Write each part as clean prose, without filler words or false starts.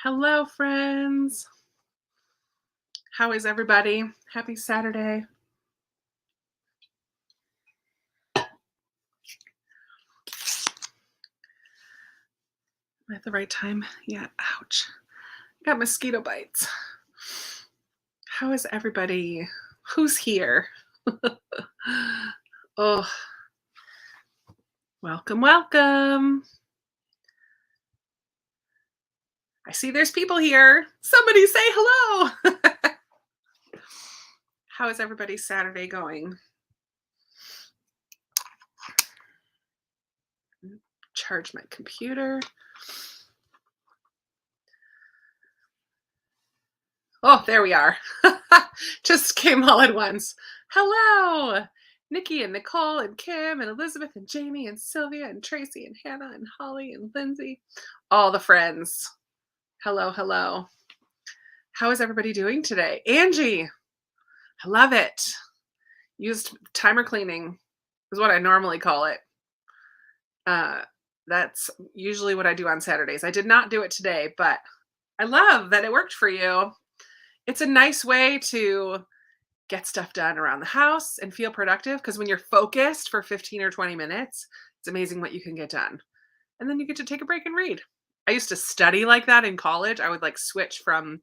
Hello, friends. How is everybody? Happy Saturday. Am I at the right time? Yeah, ouch. Got mosquito bites. How is everybody? Who's here? Oh, welcome, welcome. I see there's people here. Somebody say hello. How is everybody's Saturday going? Charge my computer. Oh, there we are. Just came all at once. Hello, Nikki and Nicole and Kim and Elizabeth and Jamie and Sylvia and Tracy and Hannah and Holly and Lindsay. All the friends. Hello, hello. How is everybody doing today? Angie, I love it. Used timer cleaning is what I normally call it. That's usually what I do on Saturdays. I did not do it today, but I love that it worked for you. It's a nice way to get stuff done around the house and feel productive because when you're focused for 15 or 20 minutes, it's amazing what you can get done. And then you get to take a break and read. I used to study like that in college. I would like switch from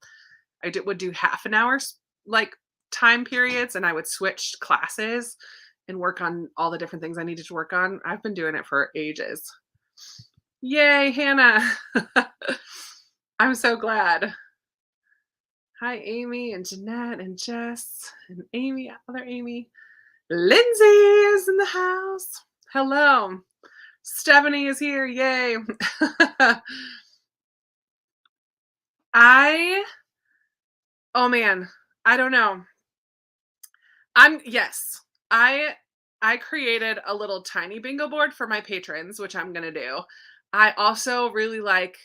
would do half an hour's like time periods and I would switch classes and work on all the different things I needed to work on. I've been doing it for ages. Yay, Hannah. I'm so glad. Hi, Amy and Jeanette and Jess and Amy, other Amy. Lindsay is in the house. Hello. Stephanie is here. Yay. Oh man, I don't know. Yes, I created a little tiny bingo board for my patrons, which I'm going to do. I also really like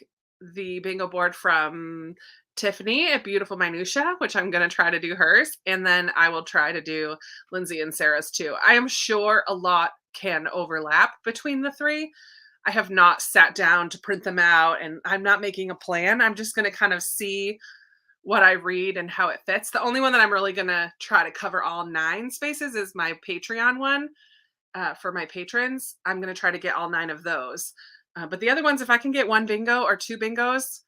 the bingo board from Tiffany at Beautiful Minutia, which I'm going to try to do hers. And then I will try to do Lindsay and Sarah's too. I am sure a lot can overlap between the three. I have not sat down to print them out and I'm not making a plan. I'm just going to kind of see what I read and how it fits. The only one that I'm really going to try to cover all 9 spaces is my Patreon one for my patrons. I'm going to try to get all 9 of those. But the other ones, if I can get 1 bingo or 2 bingos,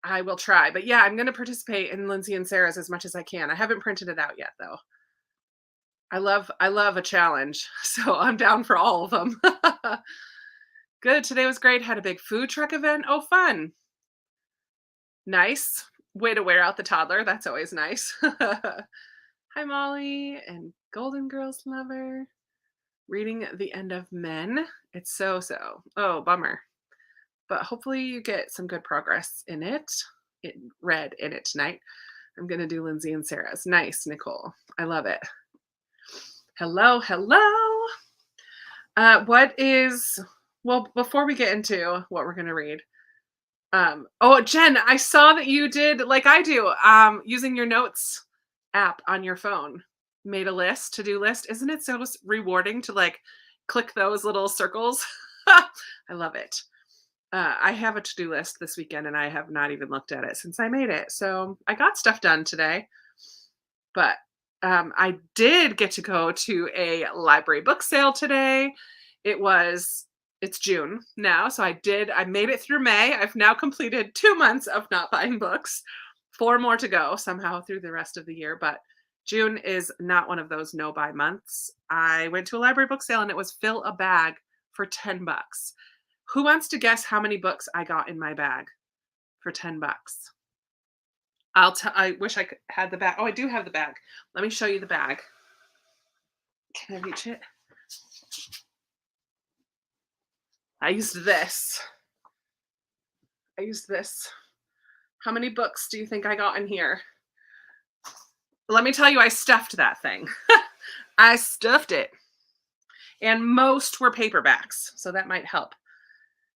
I will try. But yeah, I'm going to participate in Lindsay and Sarah's as much as I can. I haven't printed it out yet though. I love a challenge. So I'm down for all of them. Good. Today was great. Had a big food truck event. Oh, fun. Nice. Way to wear out the toddler. That's always nice. Hi, Molly and Golden Girls Lover. Reading The End of Men. It's so. Oh, bummer. But hopefully you get some good progress in it. Read in it tonight. I'm going to do Lindsay and Sarah's. Nice, Nicole. I love it. Hello, hello. Before we get into what we're going to read, oh, Jen, I saw that you did like I do, using your notes app on your phone, made a list, to-do list. Isn't it so rewarding to like click those little circles? I love it. I have a to-do list this weekend and I have not even looked at it since I made it. So I got stuff done today, but I did get to go to a library book sale today. It's June now, so I made it through May. I've now completed 2 months of not buying books, 4 more to go somehow through the rest of the year, but June is not one of those no buy months. I went to a library book sale and it was fill a bag for $10. Who wants to guess how many books I got in my bag for $10? I wish I had the bag. Oh, I do have the bag. Let me show you the bag. Can I reach it? I used this. How many books do you think I got in here? Let me tell you, I stuffed that thing. I stuffed it. And most were paperbacks, so that might help.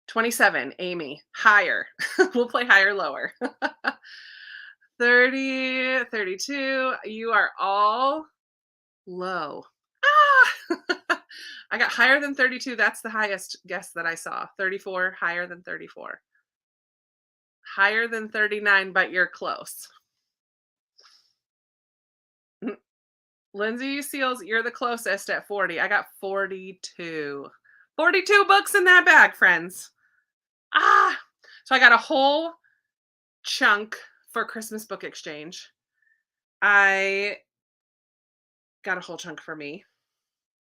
27, Amy. Higher. We'll play higher, lower. 30, 32. You are all low. Ah! I got higher than 32. That's the highest guess that I saw. 34, higher than 34. Higher than 39, but you're close. Mm, Lindsay Seals, you're the closest at 40. I got 42. 42 books in that bag, friends. Ah! So I got a whole chunk for Christmas book exchange. I got a whole chunk for me.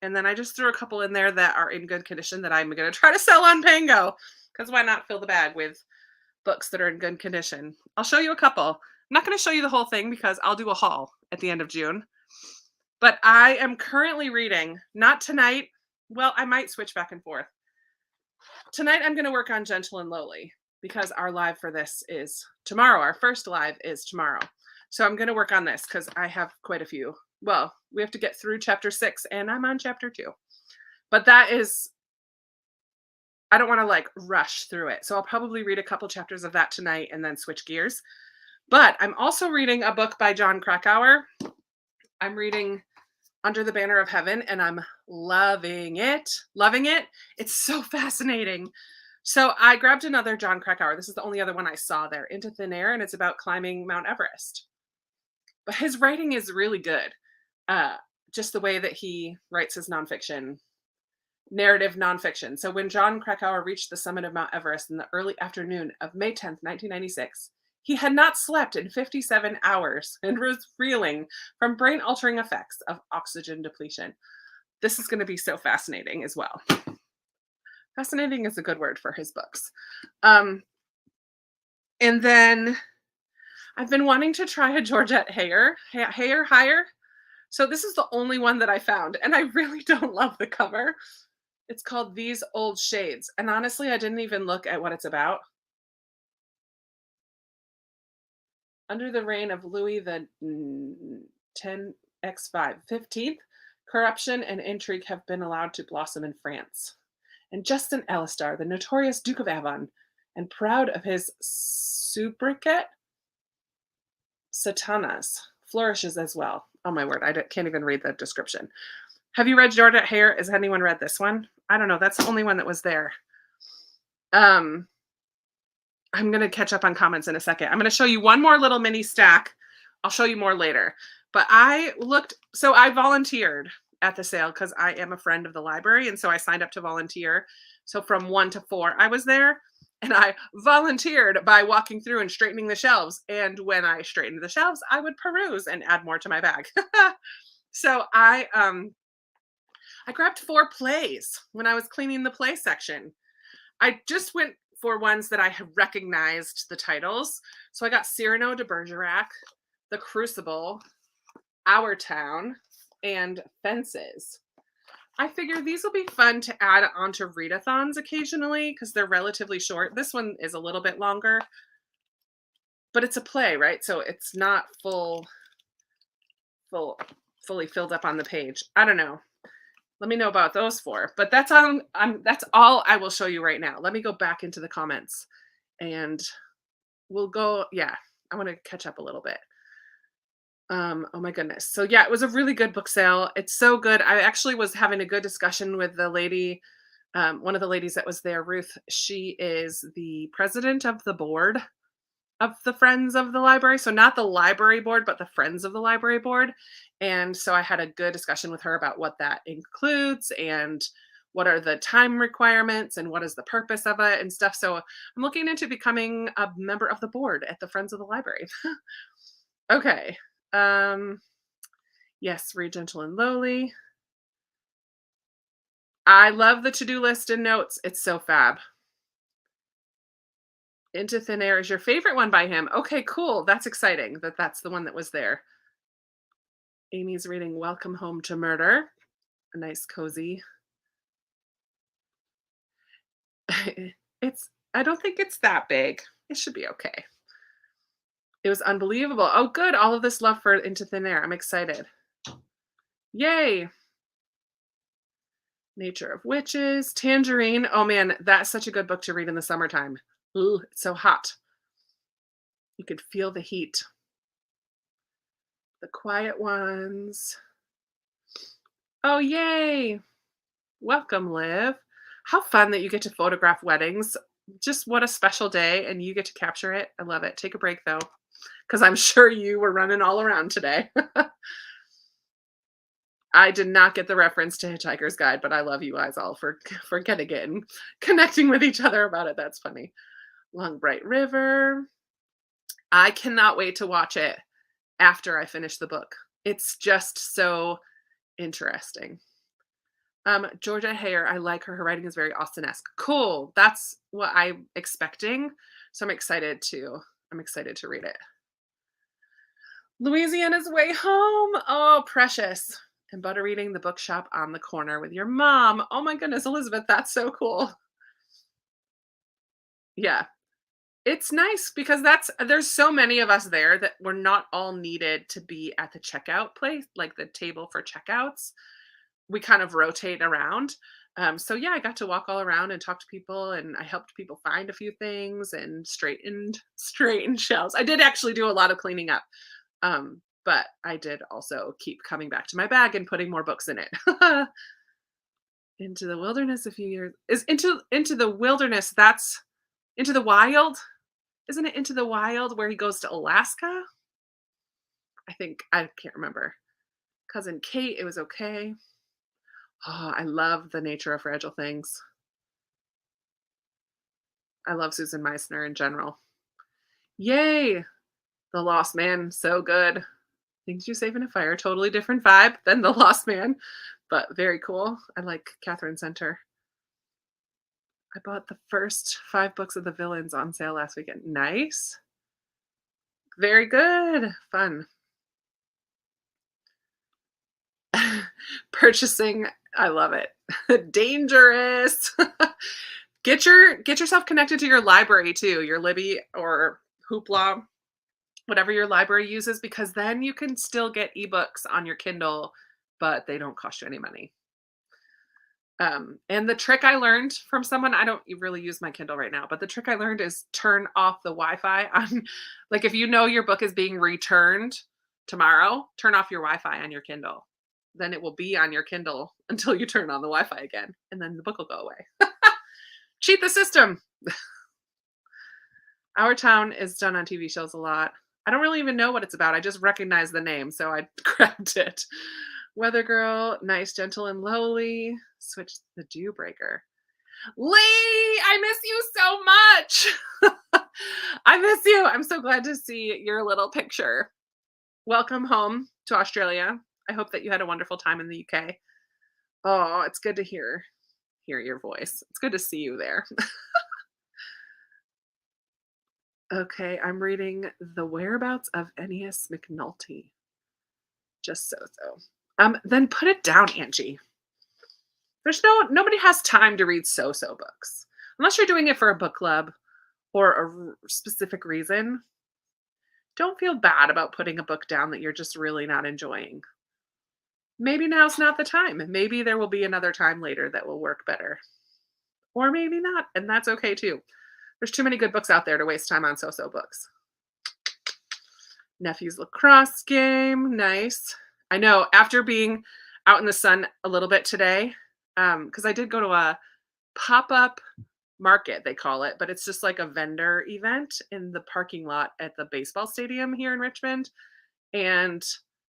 And then I just threw a couple in there that are in good condition that I'm going to try to sell on Pango. Because why not fill the bag with books that are in good condition? I'll show you a couple. I'm not going to show you the whole thing because I'll do a haul at the end of June. But I am currently reading, not tonight. Well, I might switch back and forth. Tonight I'm going to work on Gentle and Lowly because our live for this is tomorrow. Our first live is tomorrow. So I'm going to work on this because I have quite a few. Well, we have to get through chapter 6 and I'm on chapter 2. But that is, I don't want to like rush through it. So I'll probably read a couple chapters of that tonight and then switch gears. But I'm also reading a book by Jon Krakauer. I'm reading Under the Banner of Heaven and I'm loving it. Loving it. It's so fascinating. So I grabbed another Jon Krakauer. This is the only other one I saw there, Into Thin Air, and it's about climbing Mount Everest. But his writing is really good. Just the way that he writes his nonfiction, narrative nonfiction. So when Jon Krakauer reached the summit of Mount Everest in the early afternoon of May 10th, 1996, he had not slept in 57 hours and was reeling from brain-altering effects of oxygen depletion. This is going to be so fascinating as well. Fascinating is a good word for his books. And then I've been wanting to try a Georgette Heyer. So this is the only one that I found, and I really don't love the cover. It's called These Old Shades. And honestly, I didn't even look at what it's about. Under the reign of Louis the 15th, corruption and intrigue have been allowed to blossom in France. And Justin Alistar, the notorious Duke of Avon, and proud of his sobriquet, Satanas, flourishes as well. Oh my word, can't even read the description. Have you read Georgette Heyer? Has anyone read this one? I don't know. That's the only one that was there. I'm going to catch up on comments in a second. I'm going to show you one more little mini stack. I'll show you more later. But I volunteered at the sale because I am a friend of the library. And so I signed up to volunteer. So from 1 to 4, I was there. And I volunteered by walking through and straightening the shelves. And when I straightened the shelves, I would peruse and add more to my bag. So I grabbed 4 plays when I was cleaning the play section. I just went for ones that I had recognized the titles. So I got Cyrano de Bergerac, The Crucible, Our Town, and Fences. I figure these will be fun to add onto readathons occasionally because they're relatively short. This one is a little bit longer, but it's a play, right? So it's not fully filled up on the page. I don't know. Let me know about those 4. But that's all I will show you right now. Let me go back into the comments and we'll go. Yeah, I want to catch up a little bit. Oh my goodness. So yeah, it was a really good book sale. It's so good. I actually was having a good discussion with the lady, one of the ladies that was there, Ruth. She is the president of the board of the Friends of the Library. So not the library board, but the Friends of the Library board. And so I had a good discussion with her about what that includes and what are the time requirements and what is the purpose of it and stuff. So I'm looking into becoming a member of the board at the Friends of the Library. Okay. Yes, read Gentle and Lowly. I love the to-do list and notes. It's so fab. Into Thin Air is your favorite one by him. Okay, cool. That's exciting that's the one that was there. Amy's reading Welcome Home to Murder. A nice cozy. I don't think it's that big. It should be okay. It was unbelievable. Oh, good. All of this love for Into Thin Air. I'm excited. Yay. Nature of Witches. Tangerine. Oh man, that's such a good book to read in the summertime. Ooh, it's so hot. You could feel the heat. The Quiet Ones. Oh, yay. Welcome, Liv. How fun that you get to photograph weddings. Just what a special day, and you get to capture it. I love it. Take a break though, because I'm sure you were running all around today. I did not get the reference to Hitchhiker's Guide, but I love you guys all for for getting it and connecting with each other about it. That's funny. Long Bright River. I cannot wait to watch it after I finish the book. It's just so interesting. Georgia Hare, I like her. Her writing is very Austen-esque. Cool. That's what I'm expecting. So I'm excited to read it. Louisiana's Way Home. Oh, precious. And butter reading the bookshop on the corner with your mom. Oh my goodness, Elizabeth, that's so cool. Yeah. It's nice because there's so many of us there that we're not all needed to be at the checkout place, like the table for checkouts. We kind of rotate around. So yeah, I got to walk all around and talk to people, and I helped people find a few things and straightened shelves. I did actually do a lot of cleaning up, but I did also keep coming back to my bag and putting more books in it. Into the wilderness a few years is into the wilderness. That's into the wild, isn't it? Into the wild where he goes to Alaska. I think I can't remember. Cousin Kate. It was okay. Oh, I love The Nature of Fragile Things. I love Susan Meissner in general. Yay! The Lost Man, so good. Things You Save in a Fire, totally different vibe than The Lost Man, but very cool. I like Catherine Center. I bought the first 5 books of The Villains on sale last weekend. Nice. Very good. Fun. Purchasing, I love it. Dangerous. Get yourself connected to your library too, your Libby or Hoopla, whatever your library uses, because then you can still get ebooks on your Kindle, but they don't cost you any money. And the trick I learned from someone, I don't really use my Kindle right now, but the trick I learned is turn off the Wi-Fi on, like if you know your book is being returned tomorrow, turn off your Wi-Fi on your Kindle. Then it will be on your Kindle until you turn on the Wi-Fi again, and then the book will go away. Cheat the system. Our Town is done on TV shows a lot. I don't really even know what it's about. I just recognize the name, so I grabbed it. Weather Girl, Nice, Gentle, and Lowly. Switch the Dew Breaker. Lee, I miss you so much. I miss you. I'm so glad to see your little picture. Welcome home to Australia. I hope that you had a wonderful time in the UK. Oh, it's good to hear your voice. It's good to see you there. Okay, I'm reading The Whereabouts of Ennius McNulty. Just so. Then put it down, Angie. Nobody has time to read so books. Unless you're doing it for a book club or a specific reason. Don't feel bad about putting a book down that you're just really not enjoying. Maybe now's not the time. Maybe there will be another time later that will work better. Or maybe not, and that's okay too. There's too many good books out there to waste time on so books. Nephew's lacrosse game, nice. I know, after being out in the sun a little bit today, because I did go to a pop-up market, they call it, but it's just like a vendor event in the parking lot at the baseball stadium here in Richmond. And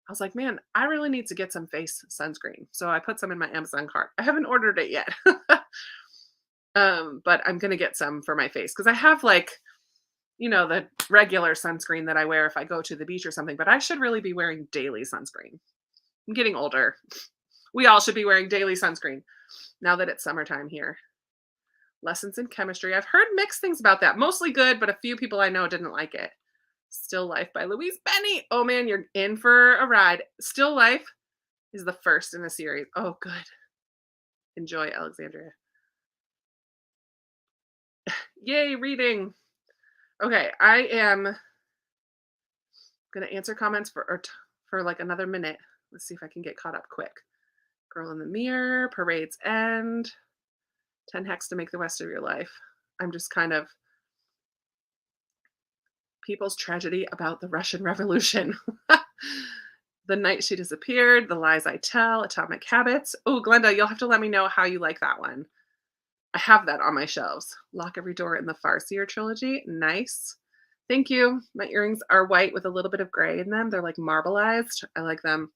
I was like, man, I really need to get some face sunscreen. So I put some in my Amazon cart. I haven't ordered it yet. But I'm gonna get some for my face because I have like, the regular sunscreen that I wear if I go to the beach or something, but I should really be wearing daily sunscreen. I'm getting older. We all should be wearing daily sunscreen now that it's summertime here. Lessons in Chemistry. I've heard mixed things about that. Mostly good, but a few people I know didn't like it. Still Life by Louise Penny. Oh man, you're in for a ride. Still Life is the first in the series. Oh, good. Enjoy, Alexandria. Yay, reading. Okay, I am gonna answer comments for like another minute. Let's see if I can get caught up quick. Girl in the Mirror, Parade's End, 10 Hacks to Make the Rest of Your Life. I'm just kind of People's Tragedy About the Russian Revolution. The Night She Disappeared, The Lies I Tell, Atomic Habits. Oh, Glenda, you'll have to let me know how you like that one. I have that on my shelves. Lock Every Door in the Farseer trilogy. Nice. Thank you. My earrings are white with a little bit of gray in them. They're like marbleized. I like them.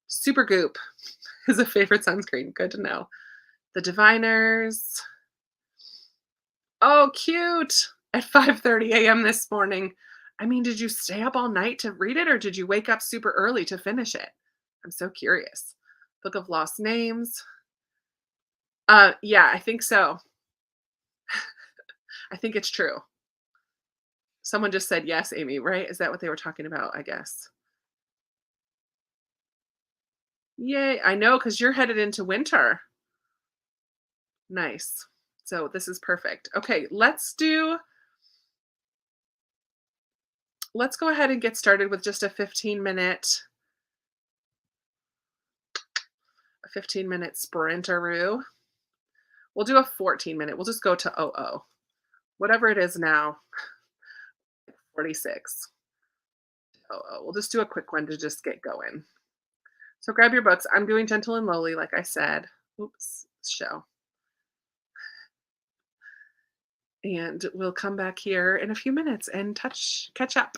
Super Goop is a favorite sunscreen. Good to know. The Diviners. Oh, cute. At 5:30 a.m. this morning. I mean, did you stay up all night to read it or did you wake up super early to finish it? I'm so curious. Book of Lost Names. Yeah, I think so. I think it's true. Someone just said yes, Amy, right? Is that what they were talking about, I guess? Yay, I know because you're headed into winter. Nice. So this is perfect. Okay, let's go ahead and get started with just a 15-minute sprinteroo. We'll do a 14-minute. We'll just go to whatever it is now, 46. We'll just do a quick one to just get going. So grab your books. I'm doing Gentle and Lowly, like I said. Oops, show. And we'll come back here in a few minutes and catch up.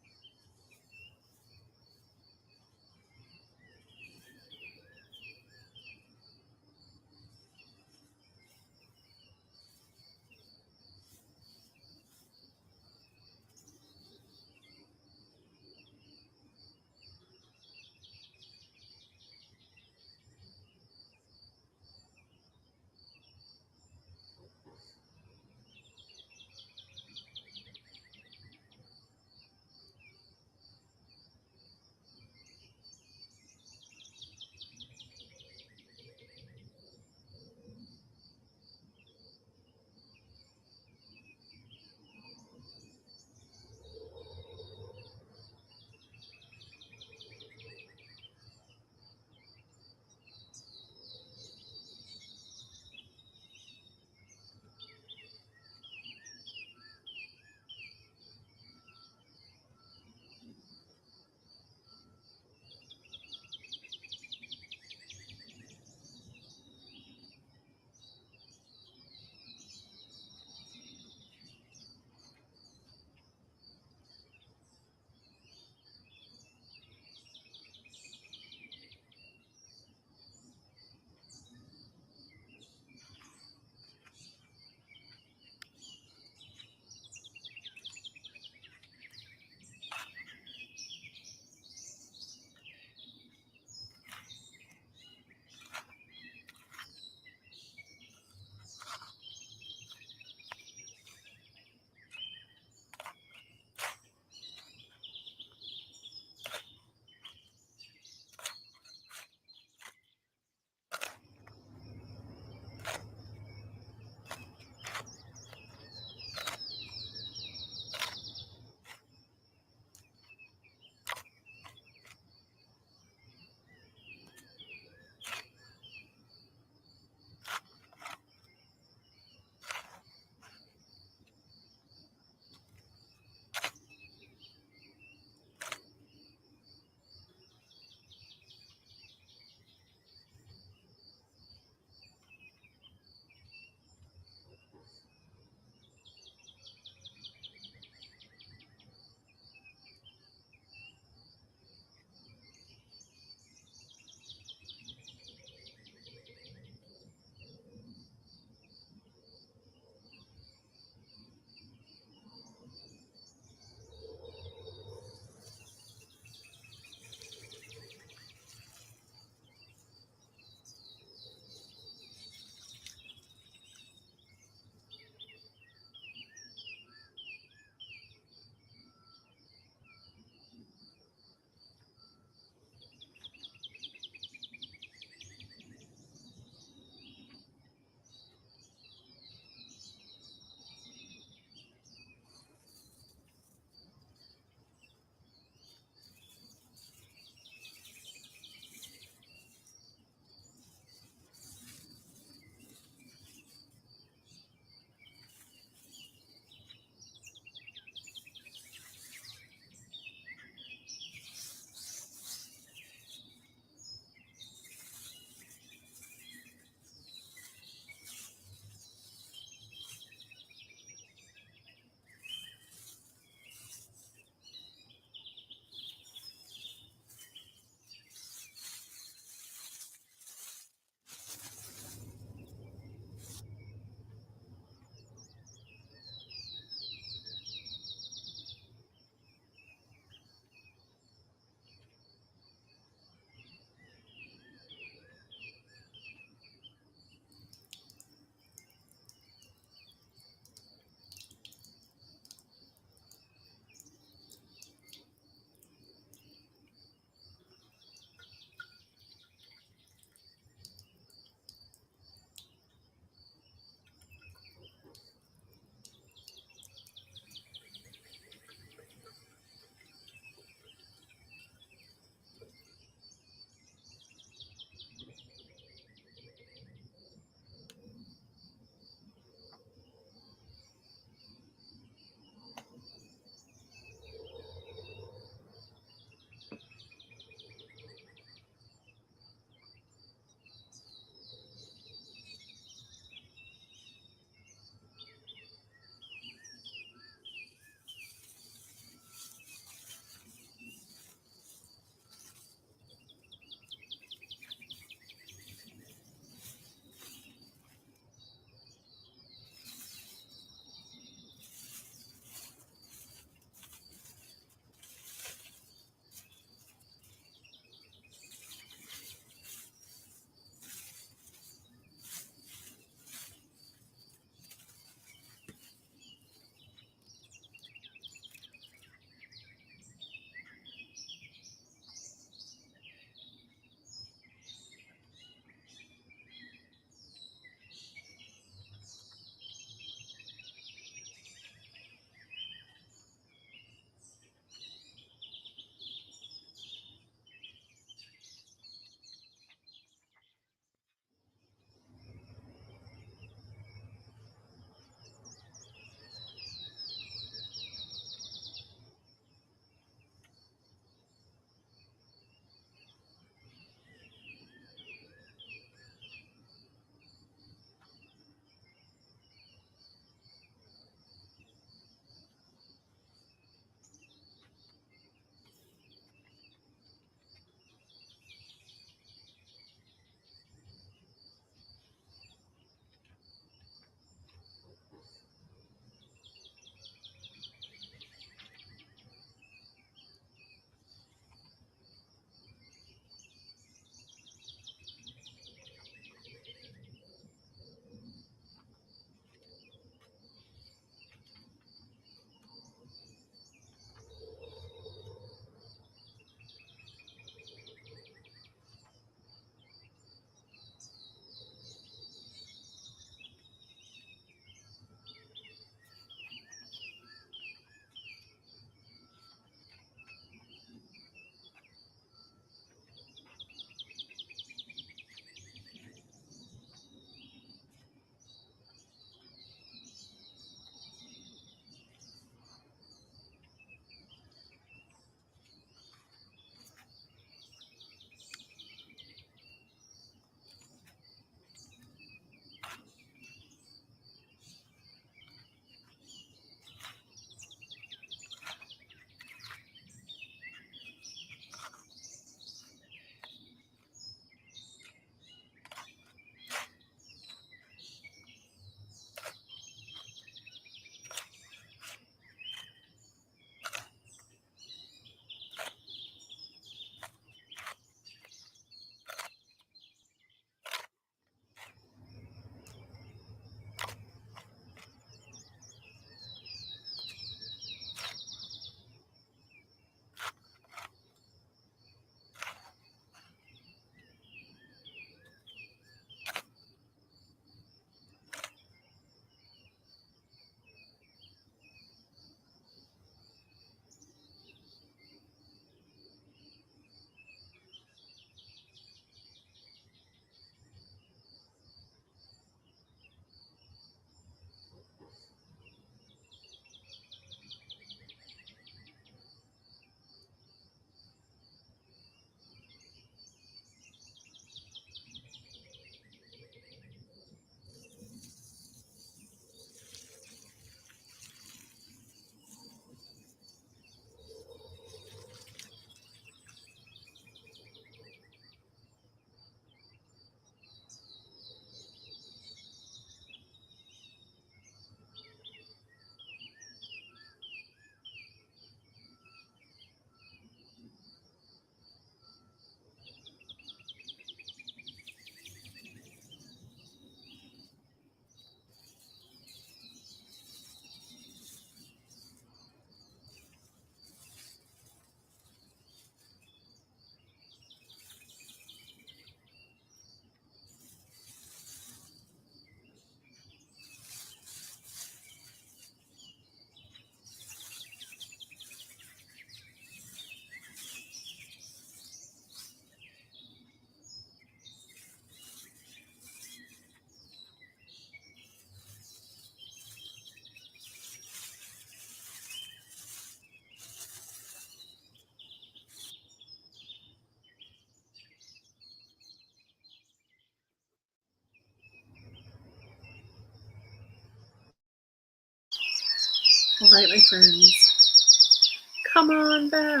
right, my friends. Come on back.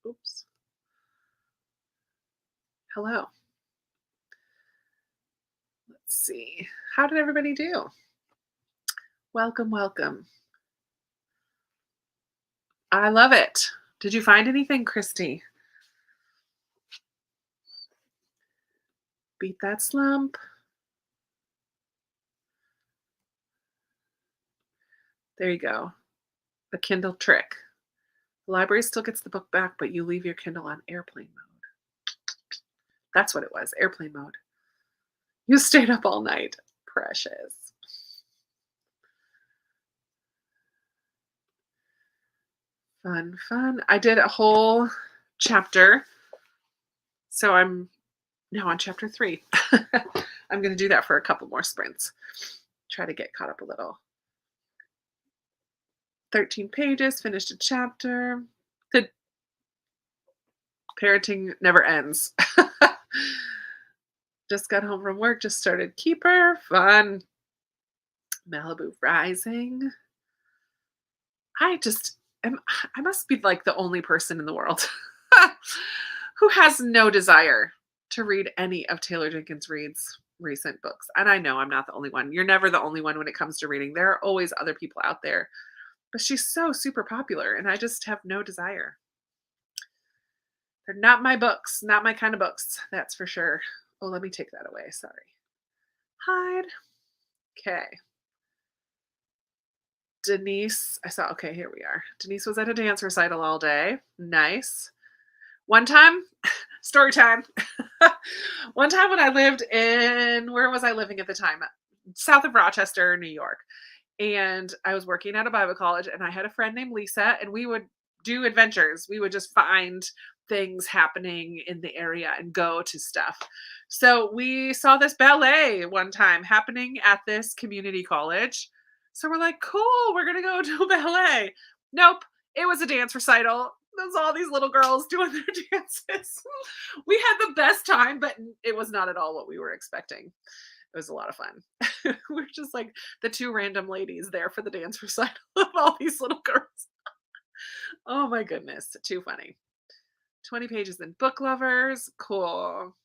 Oops. Hello. Let's see. How did everybody do? Welcome, welcome. I love it. Did you find anything, Christy? Beat that slump. There you go. The Kindle trick. The library still gets the book back, but you leave your Kindle on airplane mode. That's what it was, airplane mode. You stayed up all night. Precious. Fun, fun. I did a whole chapter. So I'm now on chapter 3. I'm going to do that for a couple more sprints. Try to get caught up a little. 13 pages, finished a chapter. The parenting never ends. Just got home from work, just started Keeper. Fun. Malibu Rising. I must be like the only person in the world who has no desire to read any of Taylor Jenkins Reid's recent books. And I know I'm not the only one. You're never the only one when it comes to reading. There are always other people out there. But she's so super popular, and I just have no desire. They're not my books, not my kind of books, that's for sure. Oh, let me take that away. Sorry. Hide. Okay. Denise, okay, here we are. Denise was at a dance recital all day. Nice. One time, story time. One time when I lived where was I living at the time? South of Rochester, New York. And I was working at a Bible college, and I had a friend named Lisa, and we would do adventures. We would just find things happening in the area and go to stuff. So we saw this ballet one time happening at this community college. So we're like, cool, we're going to go to a ballet. Nope, it was a dance recital. There's all these little girls doing their dances. We had the best time, but it was not at all what we were expecting. It was a lot of fun. We're just like the two random ladies there for the dance recital of all these little girls. Oh my goodness, too funny. 20 pages in Book Lovers. Cool.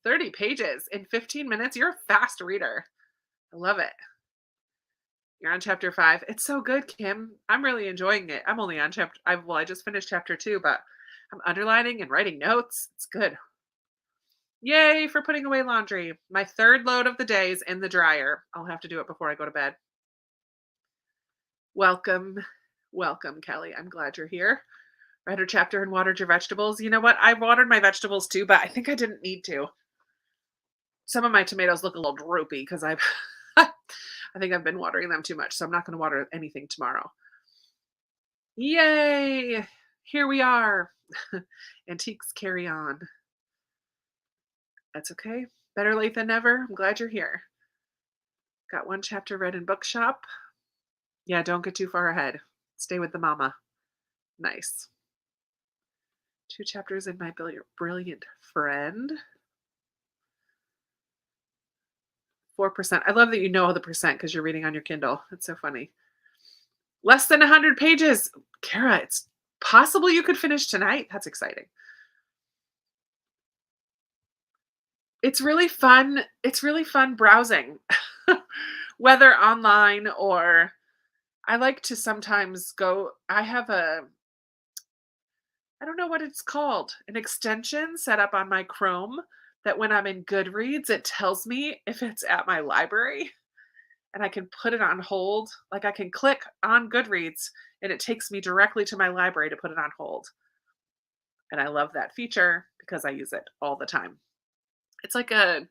30 pages in 15 minutes. You're a fast reader. I love it. You're on chapter 5. It's so good, Kim. I'm really enjoying it. I'm only on I just finished chapter 2, but I'm underlining and writing notes. It's good. Yay for putting away laundry. My 3rd load of the day is in the dryer. I'll have to do it before I go to bed. Welcome, welcome, Kelly. I'm glad you're here. Read her chapter and watered your vegetables. You know what? I watered my vegetables too, but I think I didn't need to. Some of my tomatoes look a little droopy because I think I've been watering them too much, so I'm not going to water anything tomorrow. Yay! Here we are. Antiques carry on. That's okay. Better late than never. I'm glad you're here. Got one chapter read in bookshop. Yeah, don't get too far ahead. Stay with the mama. Nice. 2 chapters in My Brilliant Friend. 4%. I love that you know the percent because you're reading on your Kindle. That's so funny. Less than 100 pages. Kara, it's possible you could finish tonight. That's exciting. It's really fun. It's really fun browsing, whether online or I like to sometimes go. I don't know what it's called, an extension set up on my Chrome that when I'm in Goodreads, it tells me if it's at my library and I can put it on hold. Like I can click on Goodreads and it takes me directly to my library to put it on hold. And I love that feature because I use it all the time. It's like I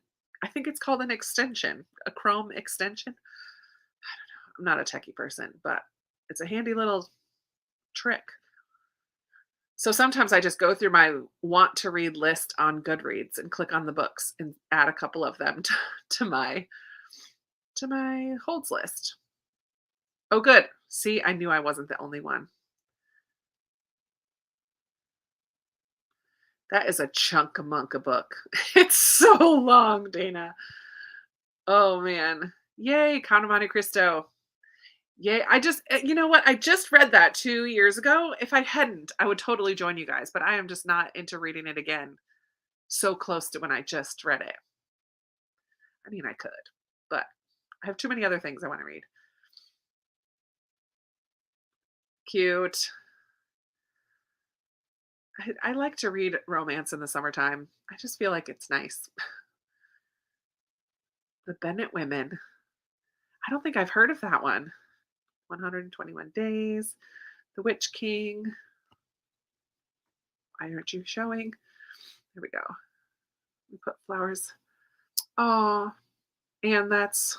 think it's called an extension, a Chrome extension. I don't know. I'm not a techie person, but it's a handy little trick. So sometimes I just go through my want to read list on Goodreads and click on the books and add a couple of them to my holds list. Oh, good. See, I knew I wasn't the only one. That is a chunk-a-monk book. It's so long, Dana. Oh, man. Yay, Count of Monte Cristo. Yay, you know what? I just read that 2 years ago. If I hadn't, I would totally join you guys, but I am just not into reading it again so close to when I just read it. I mean, I could, but I have too many other things I wanna read. Cute. I like to read romance in the summertime. I just feel like it's nice. The Bennett Women. I don't think I've heard of that one. 121 Days, The Witch King. Why aren't you showing? There we go. We put flowers. Oh, and that's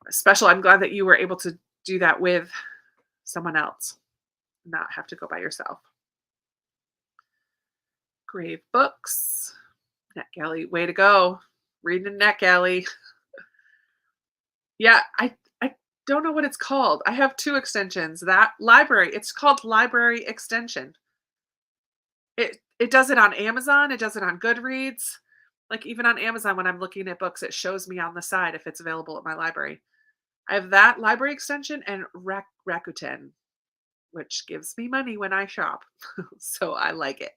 special. I'm glad that you were able to do that with someone else, not have to go by yourself. Grave Books. NetGalley, way to go. Reading NetGalley. Yeah, I don't know what it's called. I have 2 extensions. That library, it's called Library Extension. It does it on Amazon, it does it on Goodreads. Like, even on Amazon, when I'm looking at books, it shows me on the side if it's available at my library. I have that library extension and Rakuten, which gives me money when I shop. So I like it.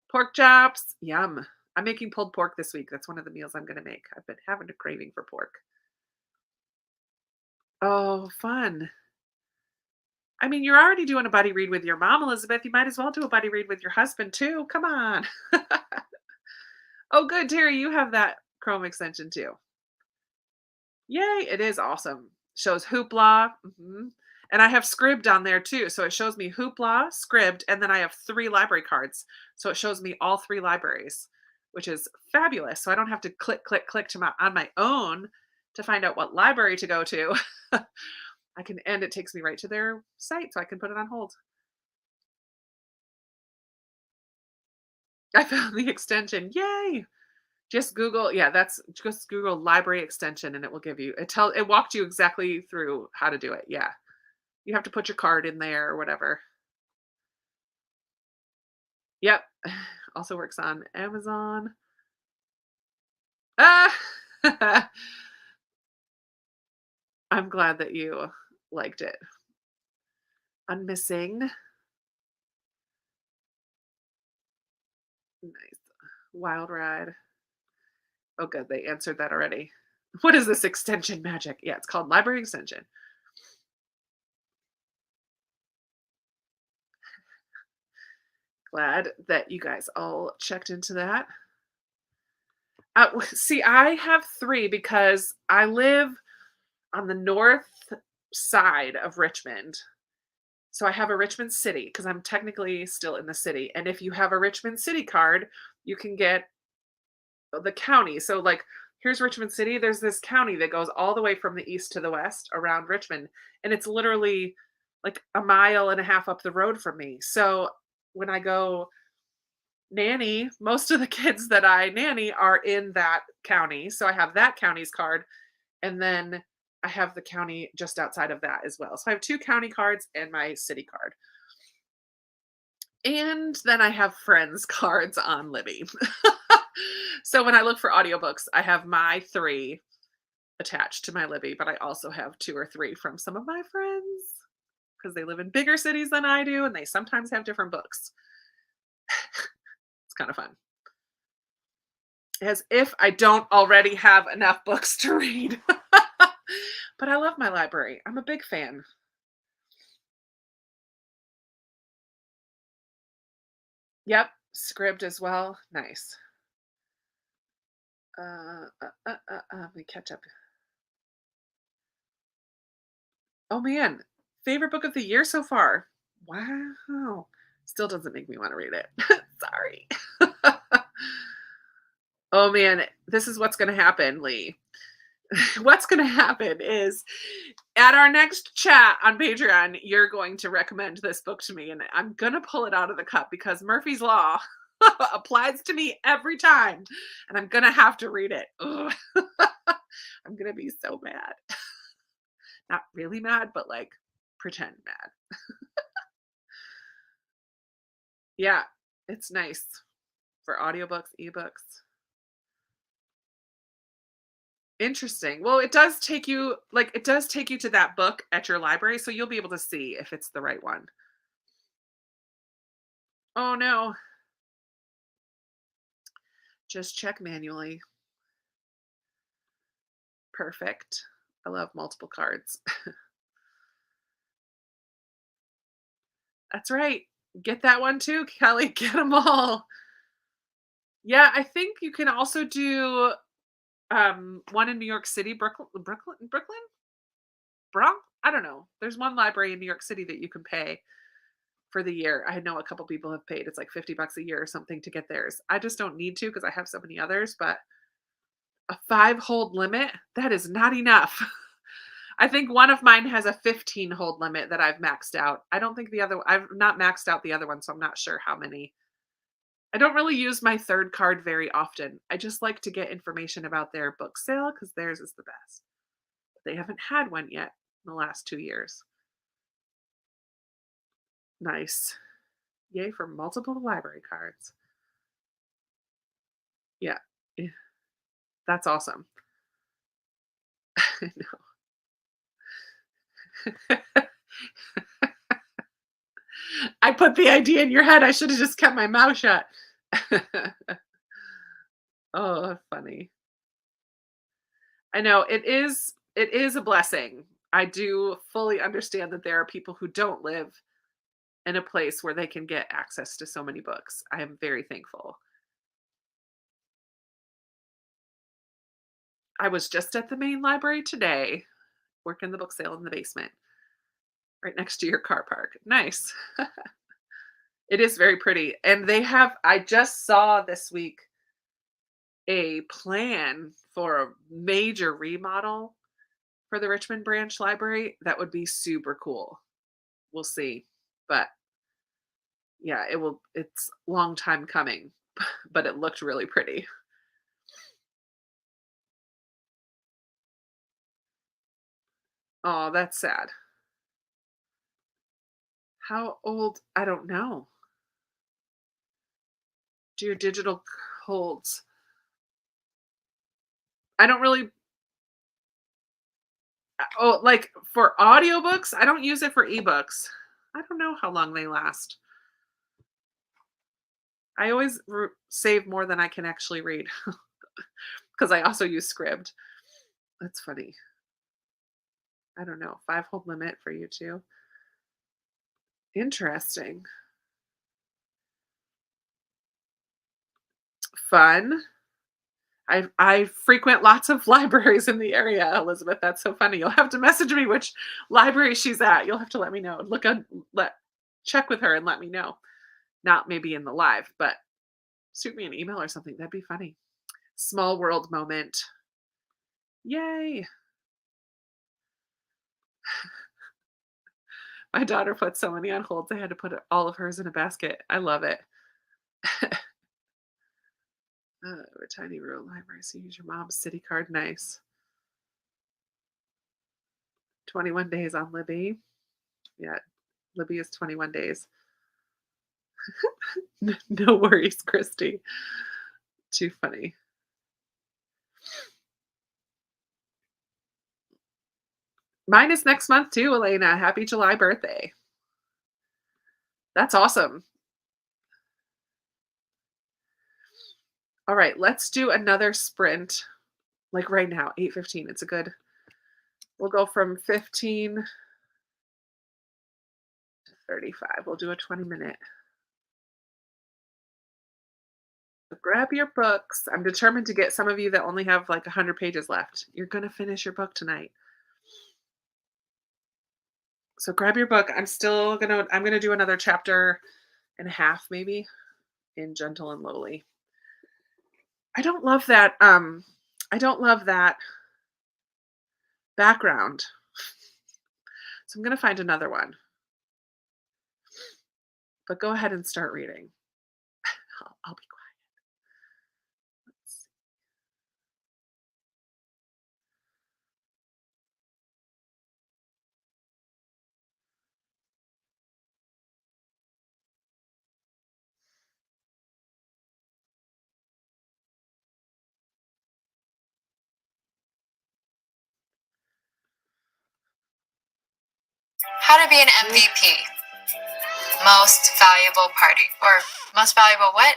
Pork chops, yum. I'm making pulled pork this week. That's one of the meals I'm gonna make. I've been having a craving for pork. Oh, fun. I mean, you're already doing a buddy read with your mom, Elizabeth. You might as well do a buddy read with your husband too. Come on. Oh, good, Terry. You have that Chrome extension too. Yay! It is awesome. Shows Hoopla. And I have Scribd on there too. So it shows me Hoopla, Scribd, and then I have 3 library cards. So it shows me all 3 libraries, which is fabulous. So I don't have to click, click, click to on my own to find out what library to go to. And it takes me right to their site so I can put it on hold. I found the extension. Yay! Just Google, yeah, that's just Google library extension and it will give you it walked you exactly through how to do it. Yeah. You have to put your card in there or whatever. Yep. Also works on Amazon. Ah! I'm glad that you liked it. Unmissing. Nice. Wild Ride. Oh, good. They answered that already. What is this extension magic? Yeah, it's called Library Extension. Glad that you guys all checked into that. See, I have 3 because I live on the north side of Richmond. So I have a Richmond City because I'm technically still in the city. And if you have a Richmond City card, you can get the county. So, like, here's Richmond City. There's this county that goes all the way from the east to the west around Richmond. And it's literally like a mile and a half up the road from me. So when I go nanny, most of the kids that I nanny are in that county. So I have that county's card. And then I have the county just outside of that as well. So I have 2 county cards and my city card. And then I have friends cards on Libby. So when I look for audiobooks, I have my 3 attached to my Libby, but I also have 2 or 3 from some of my friends because they live in bigger cities than I do and they sometimes have different books. It's kind of fun. As if I don't already have enough books to read. But I love my library. I'm a big fan. Yep, Scribd as well. Nice. Let me catch up. Oh man, favorite book of the year so far. Wow. Still doesn't make me want to read it. Sorry. Oh man, this is what's going to happen, Lee. What's going to happen is at our next chat on Patreon, you're going to recommend this book to me, and I'm going to pull it out of the cup because Murphy's Law applies to me every time, and I'm going to have to read it. Ugh. I'm going to be so mad. Not really mad, but like pretend mad. Yeah. It's nice for audiobooks, ebooks. Interesting. Well, it does take you to that book at your library, so you'll be able to see if it's the right one. Oh, no. Just check manually. Perfect. I love multiple cards. That's right. Get that one too, Kelly. Get them all. Yeah, I think you can also do, one in New York City, Brooklyn? Bronx? I don't know. There's one library in New York City that you can pay for the year. I know a couple people have paid. It's like 50 bucks a year or something to get theirs. I just don't need to because I have so many others, but a 5 hold limit, that is not enough. I think one of mine has a 15 hold limit that I've maxed out. I don't think I've not maxed out the other one, so I'm not sure how many. I don't really use my third card very often. I just like to get information about their book sale because theirs is the best. But they haven't had one yet in the last 2 years. Nice. Yay for multiple library cards. Yeah. Yeah, that's awesome. I know. I put the idea in your head. I should have just kept my mouth shut. Oh, funny. I know it is a blessing. I do fully understand that there are people who don't live in a place where they can get access to so many books. I am very thankful. I was just at the main library today, working the book sale in the basement, right next to your car park. Nice. It is very pretty. And I just saw this week a plan for a major remodel for the Richmond Branch Library. That would be super cool. We'll see. But yeah, it's long time coming, but it looked really pretty. Oh, that's sad. How old? I don't know. Do your digital holds. I don't really oh, like for audiobooks, I don't use it for ebooks. I don't know how long they last. I always save more than I can actually read because I also use Scribd. That's funny. I don't know. 5 hold limit for you too. Interesting. Fun. I frequent lots of libraries in the area, Elizabeth. That's so funny. You'll have to message me which library she's at. You'll have to let me know. Let check with her and let me know. Not maybe in the live, but shoot me an email or something. That'd be funny. Small world moment. Yay. My daughter put so many on hold. They had to put all of hers in a basket. I love it. A tiny rural library. So use your mom's city card. Nice. 21 days on Libby. Yeah, Libby is 21 days. No worries, Christy. Too funny. Mine is next month too, Elena. Happy July birthday. That's awesome. All right, let's do another sprint. Like right now, 8:15. It's a good. We'll go from 15 to 35. We'll do a 20-minute. Grab your books. I'm determined to get some of you that only have like 100 pages left. You're going to finish your book tonight. So grab your book. I'm going to do another chapter and a half maybe in Gentle and Lowly. I don't love that I don't love that background. So I'm going to find another one. But go ahead and start reading. I'll be quiet. Let's How to be an MVP. Most valuable party. Or most valuable what?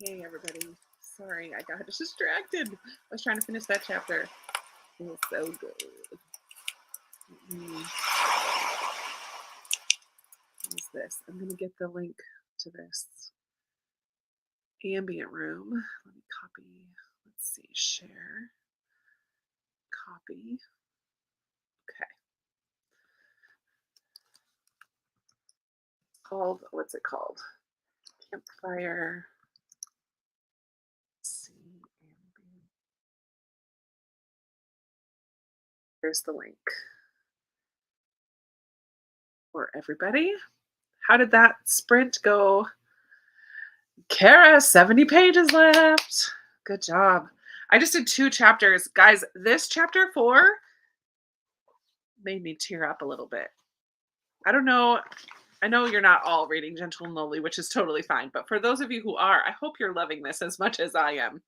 Hey, everybody. Sorry, I got distracted. I was trying to finish that chapter. It was so good. What is this? I'm going to get the link to this ambient room. Let me copy. Let's see. Share. Copy. Okay. Called, what's it called? Campfire. Let's see. Ambient. Here's the link for everybody. How did that sprint go? Kara, 70 pages left. Good job. I just did 2 chapters. Guys, this chapter 4 made me tear up a little bit. I don't know. I know you're not all reading Gentle and Lowly, which is totally fine. But for those of you who are, I hope you're loving this as much as I am.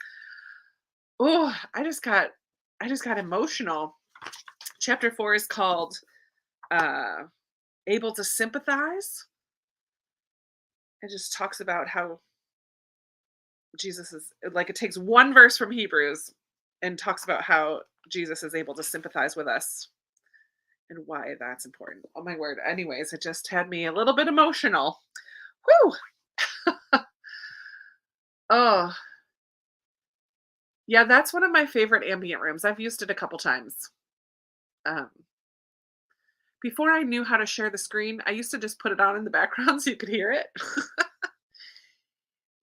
Oh, I just got emotional. Chapter 4 is called uh, Able to Sympathize. It just talks about how Jesus is like, it takes one verse from Hebrews and talks about how Jesus is able to sympathize with us and why that's important. Oh my word. Anyways, it just had me a little bit emotional. Whew. Oh, yeah, that's one of my favorite ambient rooms. I've used it a couple times. Um, before I knew how to share the screen, I used to just put it on in the background so you could hear it.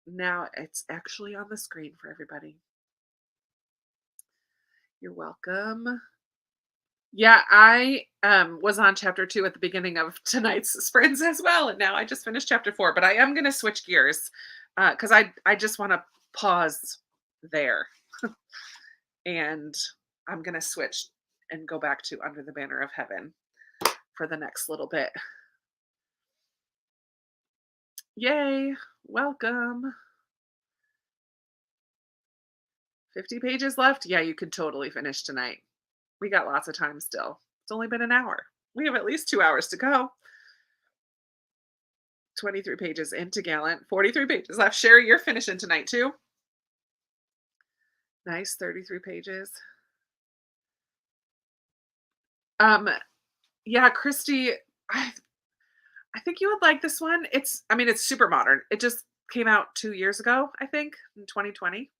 Now it's actually on the screen for everybody. You're welcome. Yeah, I was on chapter 2 at the beginning of tonight's sprints as well, and now I just finished chapter 4, but I am going to switch gears cuz I just want to pause there and I'm going to switch and go back to Under the Banner of Heaven for the next little bit. Yay, welcome. 50 pages left. Yeah, you could totally finish tonight. We got lots of time still. It's only been an hour. We have at least 2 hours to go. 23 pages into Gallant, 43 pages left. Sherry, you're finishing tonight too. Nice, 33 pages. Um, yeah, Christy, I I think you would like this one. I mean, it's super modern. It just came out 2 years ago, I think, in 2020,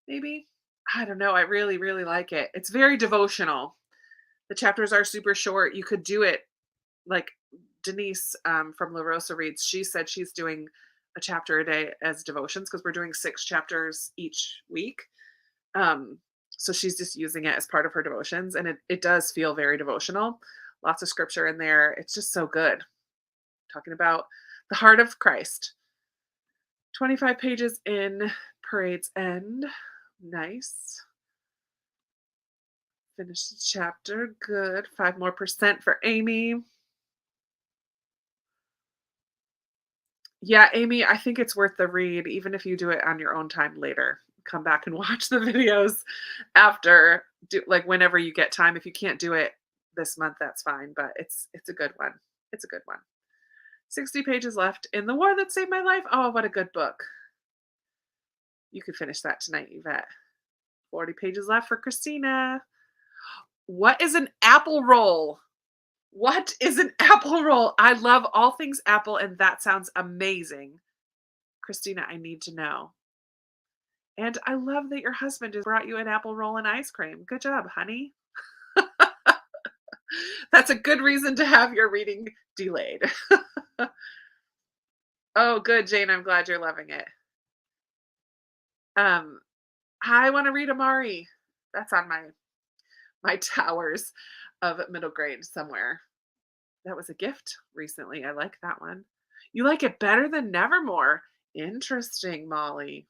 maybe. I don't know. I really, really like it. It's very devotional. The chapters are super short. You could do it like Denise from La Rosa Reads. She said she's doing a chapter a day as devotions because we're doing 6 chapters each week. Um, so she's just using it as part of her devotions, and it does feel very devotional. Lots of scripture in there. It's just so good. Talking about the heart of Christ. 25 pages in, Parade's End. Nice. Finish the chapter. Good. 5% more for Amy. Yeah, Amy, I think it's worth the read, even if you do it on your own time later. Come back and watch the videos after, like whenever you get time. If you can't do it this month, that's fine. But it's a good one. It's a good one. 60 pages left in The War That Saved My Life. Oh, what a good book. You could finish that tonight, Yvette. 40 pages left for Christina. What is an apple roll? What is an apple roll? I love all things apple, and that sounds amazing. Christina, I need to know. And I love that your husband has brought you an apple roll and ice cream. Good job, honey. That's a good reason to have your reading delayed. Oh, good, Jane. I'm glad you're loving it. Um, I want to read Amari. That's on my towers of middle grade somewhere. That was a gift recently. I like that one. You like it better than Nevermore. Interesting, Molly.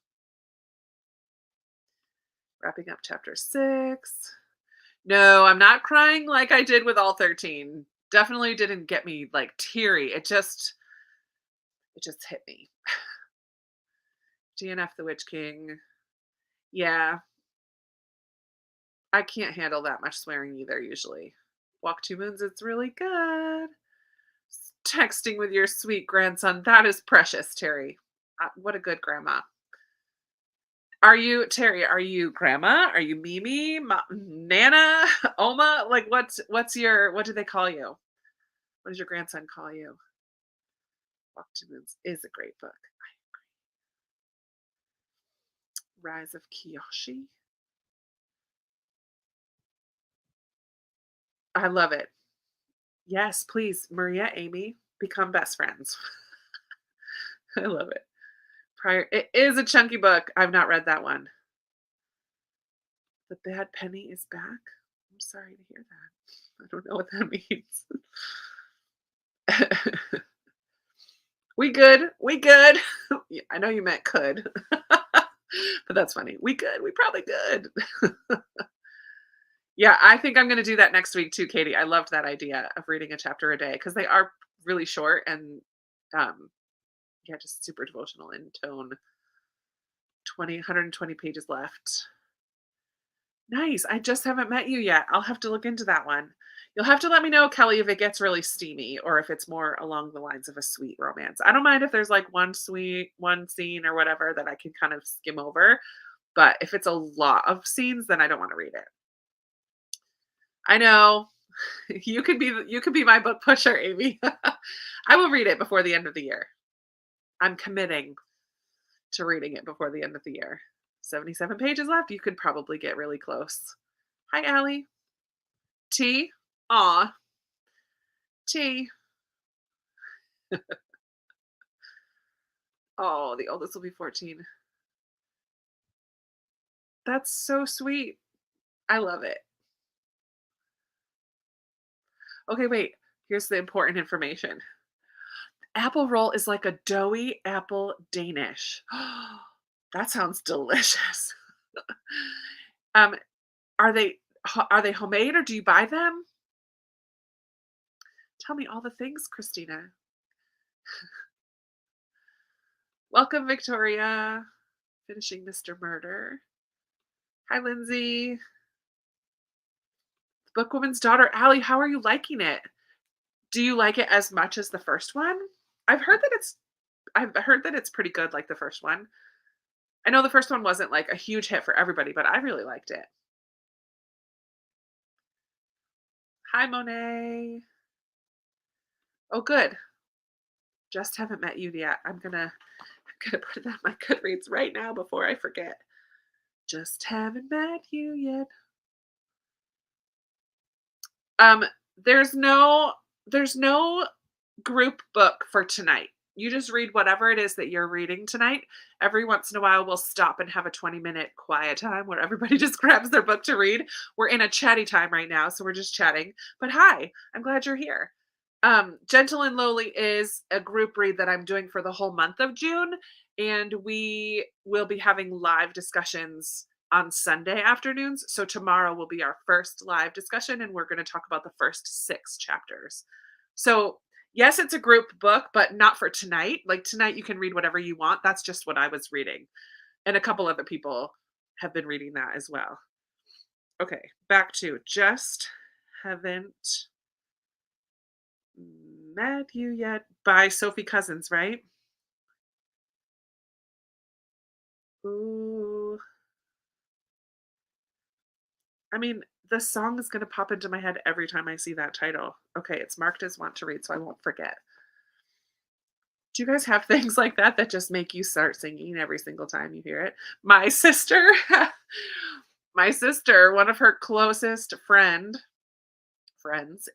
Wrapping up chapter 6. No, I'm not crying like I did with all 13. Definitely didn't get me like teary. It just hit me. DNF the Witch King. Yeah, I can't handle that much swearing either usually. Walk 2 Moons, it's really good. Texting with your sweet grandson. That is precious, Terry. What a good grandma. Are you Terry? Are you grandma? Are you Mimi? Nana? Oma? Like what do they call you? What does your grandson call you? Walk to Moons is a great book. Rise of Kiyoshi. I love it. Yes, please, Maria, Amy, become best friends. I love it. It is a chunky book. I've not read that one. The Bad Penny is back. I'm sorry to hear that. I don't know what that means. We good. We good. I know you meant could. But that's funny. We good. We probably good. Yeah, I think I'm going to do that next week too, Katie. I loved that idea of reading a chapter a day because they are really short and um yeah, just super devotional in tone. 120 pages left. Nice. I just haven't met you yet. I'll have to look into that one. You'll have to let me know, Kelly, if it gets really steamy or if it's more along the lines of a sweet romance. I don't mind if there's like one scene or whatever that I can kind of skim over, but if it's a lot of scenes, then I don't want to read it. I know. You could be my book pusher, Amy. I will read it before the end of the year. I'm committing to reading it before the end of the year. 77 pages left. You could probably get really close. Hi, Allie. T. Aw. T. Oh, the oldest will be 14. That's so sweet. I love it. Okay, wait. Here's the important information. Apple roll is like a doughy apple Danish. That sounds delicious. um, are they homemade or do you buy them? Tell me all the things, Christina. Welcome, Victoria. Finishing Mr. Murder. Hi, Lindsay. Bookwoman's Daughter. Allie, how are you liking it? Do you like it as much as the first one? I've heard that it's I've heard that it's pretty good like the first one. I know the first one wasn't like a huge hit for everybody, but I really liked it. Hi, Monet. Oh, good. Just haven't met you yet. I'm gonna put it on my Goodreads right now before I forget. Just haven't met you yet. Um, there's no there's no group book for tonight. You just read whatever it is that you're reading tonight. Every once in a while, we'll stop and have a 20-minute quiet time where everybody just grabs their book to read. We're in a chatty time right now, so we're just chatting. But hi, I'm glad you're here. Gentle and Lowly is a group read that I'm doing for the whole month of June, and we will be having live discussions on Sunday afternoons. So tomorrow will be our first live discussion, and we're going to talk about the first 6 chapters. So yes, it's a group book, but not for tonight. Like tonight, you can read whatever you want. That's just what I was reading. And a couple other people have been reading that as well. Okay, back to Just Haven't Met You Yet by Sophie Cousins, right? Ooh. I mean, the song is going to pop into my head every time I see that title. Okay, it's marked as want to read, so I won't forget. Do you guys have things like that that just make you start singing every single time you hear it? My sister, my sister, one of her closest friends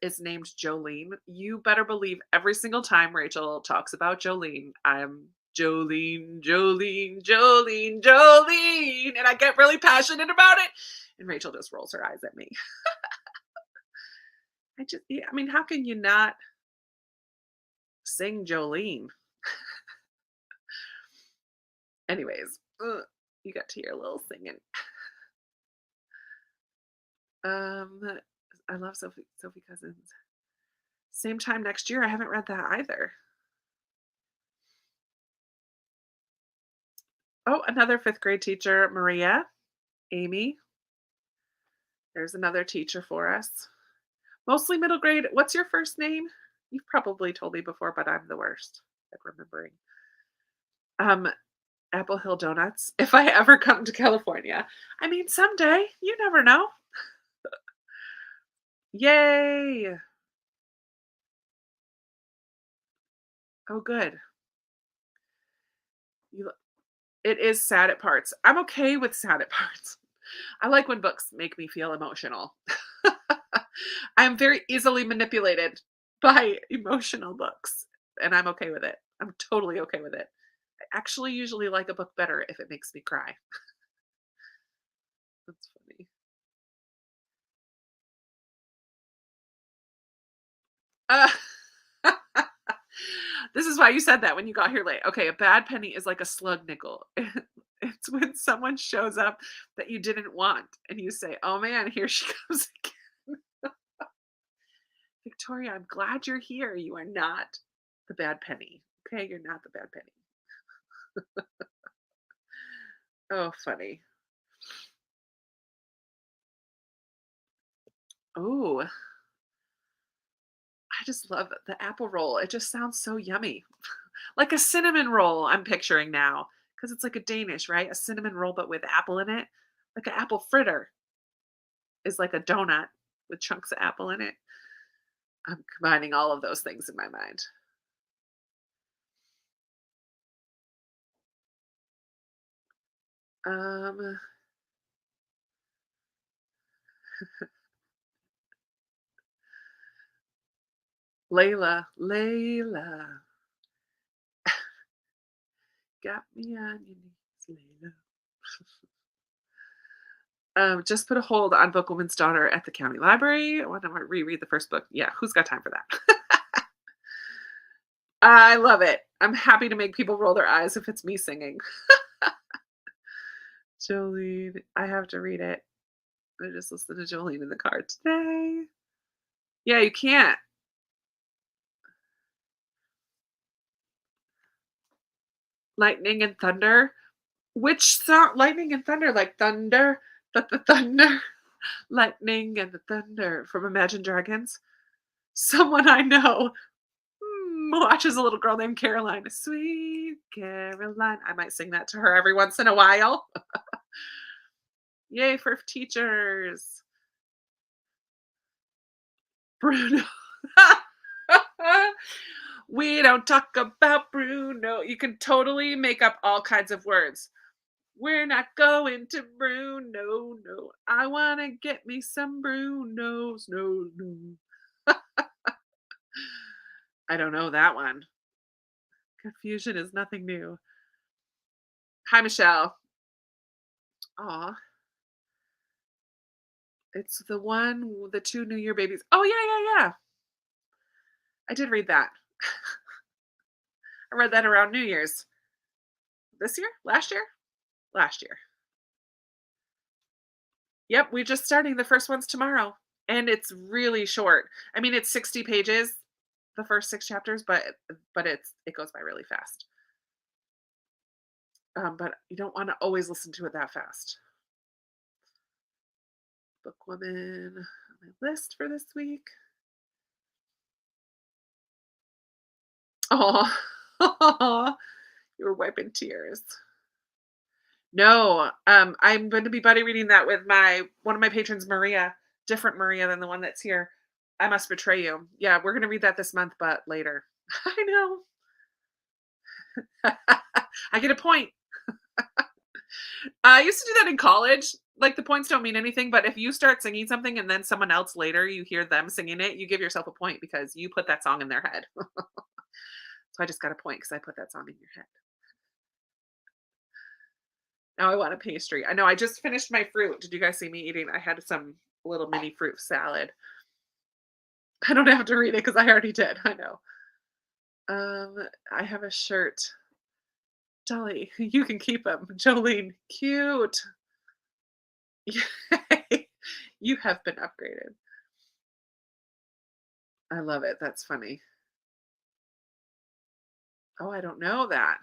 is named Jolene. You better believe every single time Rachel talks about Jolene, I'm Jolene, Jolene, Jolene, Jolene, and I get really passionate about it. And Rachel just rolls her eyes at me. I mean, how can you not sing Jolene? Anyways, you got to hear a little singing. Um, I love Sophie Cousins. Same time next year. I haven't read that either. Oh, another 5th grade teacher, Maria, Amy. There's another teacher for us. Mostly middle grade. What's your first name? You've probably told me before, but I'm the worst at remembering. Um, Apple Hill Donuts. If I ever come to California, I mean, someday. You never know. Yay! Oh, good. You It is sad at parts. I'm okay with sad at parts. I like when books make me feel emotional. I'm very easily manipulated by emotional books, and I'm okay with it. I'm totally okay with it. I actually usually like a book better if it makes me cry. That's funny. Uh, this is why you said that when you got here late. Okay, a bad penny is like a slug nickel. It's when someone shows up that you didn't want and you say, "Oh man, here she comes again." Victoria, I'm glad you're here. You are not the bad penny. Okay, you're not the bad penny. Oh, funny. Oh, I just love the apple roll. It just sounds so yummy. Like a cinnamon roll, I'm picturing now, because it's like a Danish, right? A cinnamon roll, but with apple in it. Like an apple fritter is like a donut with chunks of apple in it. I'm combining all of those things in my mind. Um, Layla, Layla, got me on your knees, Layla. Just put a hold on Bookwoman's Daughter at the county library. Why don't I reread the first book? Yeah, who's got time for that? I love it. I'm happy to make people roll their eyes if it's me singing. Jolene, I have to read it. I just listened to Jolene in the car today. Yeah, you can't. Lightning and Thunder. Which song? Lightning and Thunder, like thunder, the thunder, lightning and the thunder from Imagine Dragons. Someone I know watches a little girl named Caroline. Sweet Caroline. I might sing that to her every once in a while. Yay for teachers. Bruno. We don't talk about Bruno. You can totally make up all kinds of words. We're not going to Bruno. No, I want to get me some Brunos. No, no. I don't know that one. Confusion is nothing new. Hi, Michelle. Aw, it's the one with the two New Year babies. Oh, yeah, yeah, yeah. I did read that. I read that around New Year's. This year? Last year? Last year. Yep, we're just starting. The first one's tomorrow. And it's really short. I mean, it's 60 pages, the first 6 chapters, but it goes by really fast. But you don't want to always listen to it that fast. Bookwoman on my list for this week. Oh, you were wiping tears. No, I'm going to be buddy reading that with my one of my patrons, Maria. Different Maria than the one that's here. I Must Betray You. Yeah, we're going to read that this month, but later. I know. I get a point. I used to do that in college. Like the points don't mean anything, but if you start singing something and then someone else later you hear them singing it, you give yourself a point because you put that song in their head. So I just got a point because I put that song in your head. Now I want a pastry. I know I just finished my fruit. Did you guys see me eating? I had some little mini fruit salad. I don't have to read it because I already did. I know. I have a shirt. Dolly, you can keep them. Jolene, cute. You have been upgraded. I love it. That's funny. Oh, I don't know that.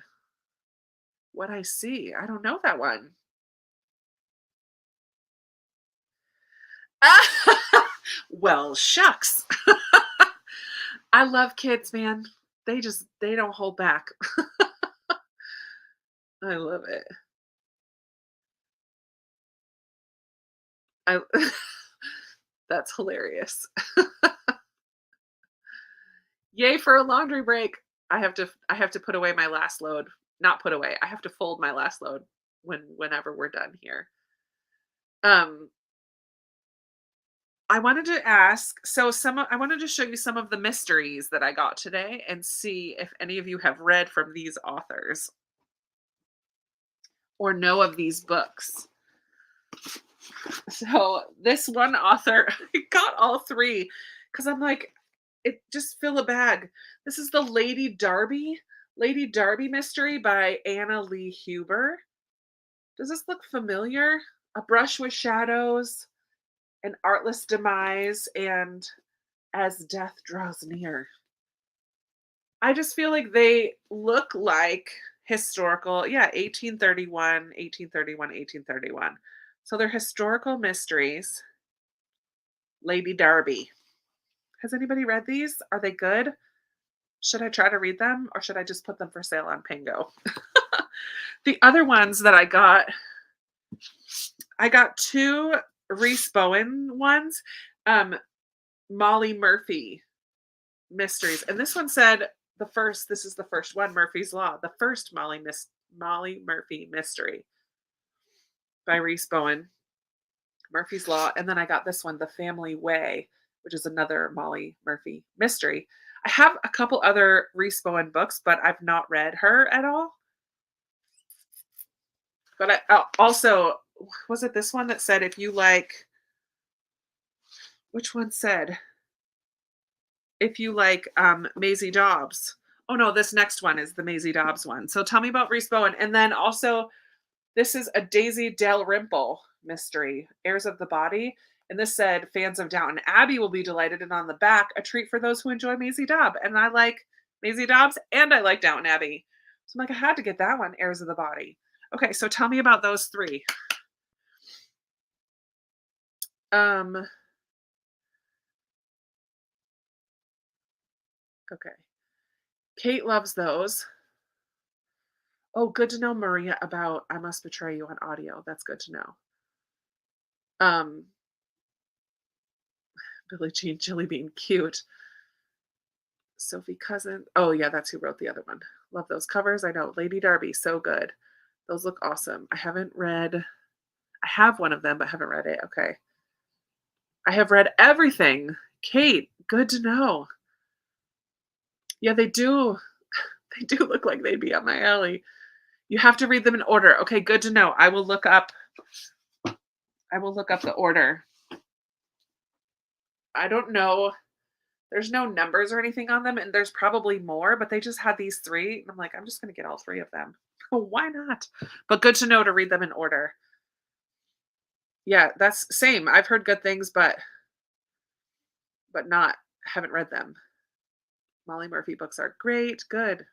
What I see. I don't know that one. Well, shucks. I love kids, man. They don't hold back. I love it. I That's hilarious. Yay for a laundry break. I have to put away my last load. Not put away. I have to fold my last load whenever we're done here. Um I wanted to ask, I wanted to show you some of the mysteries that I got today and see if any of you have read from these authors or know of these books. So this one author, I got all three because I'm like, it just fill a bag. This is the Lady Darby mystery by Anna Lee Huber. Does this look familiar? A brush with shadows, an artless demise, and as death draws near. I just feel like they look like historical, yeah, 1831, 1831, 1831. So they're historical mysteries. Lady Derby. Has anybody read these? Are they good? Should I try to read them or should I just put them for sale on Pango? The other ones that I got two Reese Bowen ones, um, Molly Murphy mysteries. And this one said this is the first one, Murphy's Law, the first Molly Murphy mystery by Reese Bowen, Murphy's Law. And then I got this one, The Family Way, which is another Molly Murphy mystery. I have a couple other Reese Bowen books, but I've not read her at all. But I also, was it this one that said if you like, which one said if you like Maisie Dobbs? Oh no, this next one is the Maisie Dobbs one. So tell me about Reese Bowen. And then also, this is a Daisy Dalrymple mystery, Heirs of the Body. And this said, fans of Downton Abbey will be delighted. And on the back, a treat for those who enjoy Maisie Dobbs. And I like Maisie Dobbs and I like Downton Abbey. So I'm like, I had to get that one, Heirs of the Body. Okay, so tell me about those three. Okay. Kate loves those. Oh, good to know, Maria, about I Must Betray You on audio. That's good to know. Billie Jean Chili Bean, cute. Sophie Cousin. Oh, yeah, that's who wrote the other one. Love those covers. I know. Lady Derby, so good. Those look awesome. I have one of them, but haven't read it. Okay. I have read everything. Kate, good to know. Yeah, they do. They do look like they'd be up my alley. You have to read them in order. Okay, good to know. I will look up the order. I don't know. There's no numbers or anything on them, and there's probably more, but they just had these three. And I'm like, I'm just going to get all three of them. Why not? But good to know to read them in order. Yeah, that's same. I've heard good things, but haven't read them. Molly Murphy books are great. Good.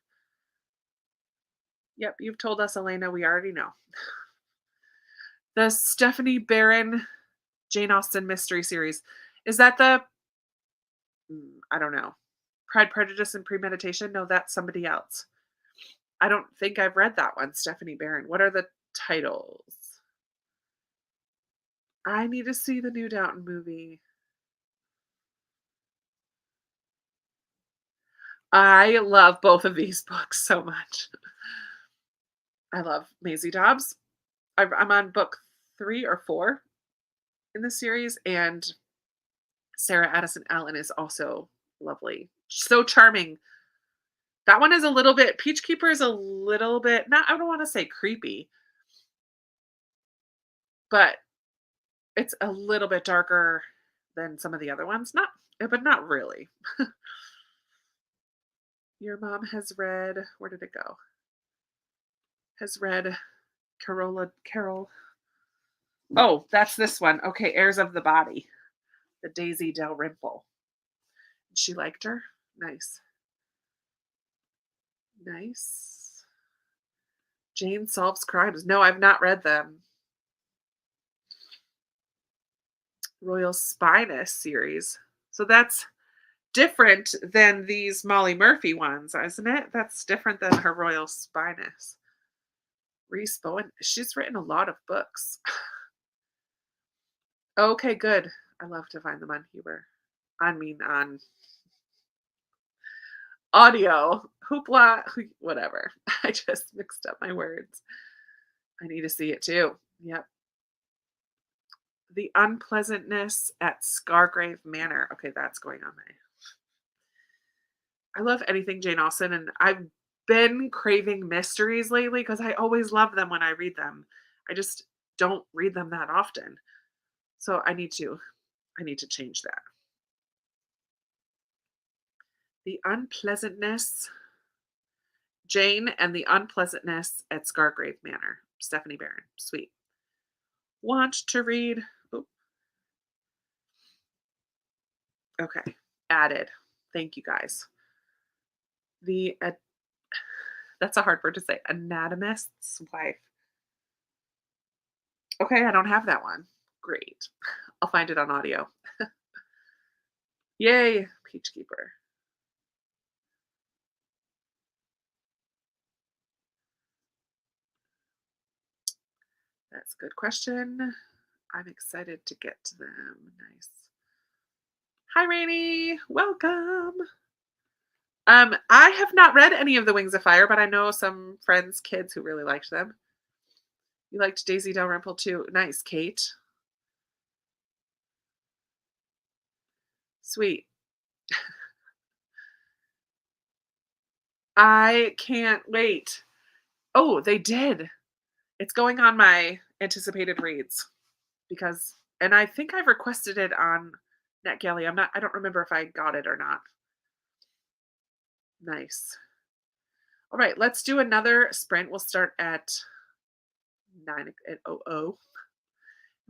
Yep, you've told us, Elena. We already know. The Stephanie Barron Jane Austen mystery series. Is that I don't know. Pride, Prejudice, and Premeditation? No, that's somebody else. I don't think I've read that one, Stephanie Barron. What are the titles? I need to see the new Downton movie. I love both of these books so much. I love Maisie Dobbs. I'm on book 3 or 4 in the series, and Sarah Addison Allen is also lovely. So charming. That one is a little bit, Peach Keeper is a little bit, not, I don't want to say creepy, but it's a little bit darker than some of the other ones. But not really. Your mom has read, where did it go? Has read Carol. Oh, that's this one. Okay, Heirs of the Body. The Daisy Dalrymple. She liked her? Nice. Nice. Jane Solves Crimes. No, I've not read them. Royal Spyness series. So that's different than these Molly Murphy ones, isn't it? That's different than her Royal Spyness. Reese Bowen. She's written a lot of books. Okay, good. I love to find them on Huber. On audio. Hoopla. Whatever. I just mixed up my words. I need to see it too. Yep. The Unpleasantness at Scargrave Manor. Okay, that's going on my. I love anything Jane Austen, and I've been craving mysteries lately because I always love them when I read them. I just don't read them that often. So I need to change that. The Unpleasantness, Jane and the Unpleasantness at Scargrave Manor. Stephanie Barron. Sweet. Want to read. Oop. Okay. Added. Thank you guys. That's a hard word to say. Anatomist's Wife. Okay, I don't have that one. Great. I'll find it on audio. Yay, Peach Keeper. That's a good question. I'm excited to get to them. Nice. Hi, Rainy. Welcome. I have not read any of the Wings of Fire, but I know some friends' kids who really liked them. You liked Daisy Dalrymple too. Nice, Kate. Sweet. I can't wait. Oh, they did. It's going on my anticipated reads because, and I think I've requested it on NetGalley. I don't remember if I got it or not. Nice. All right, let's do another sprint. We'll start at 9 at 00.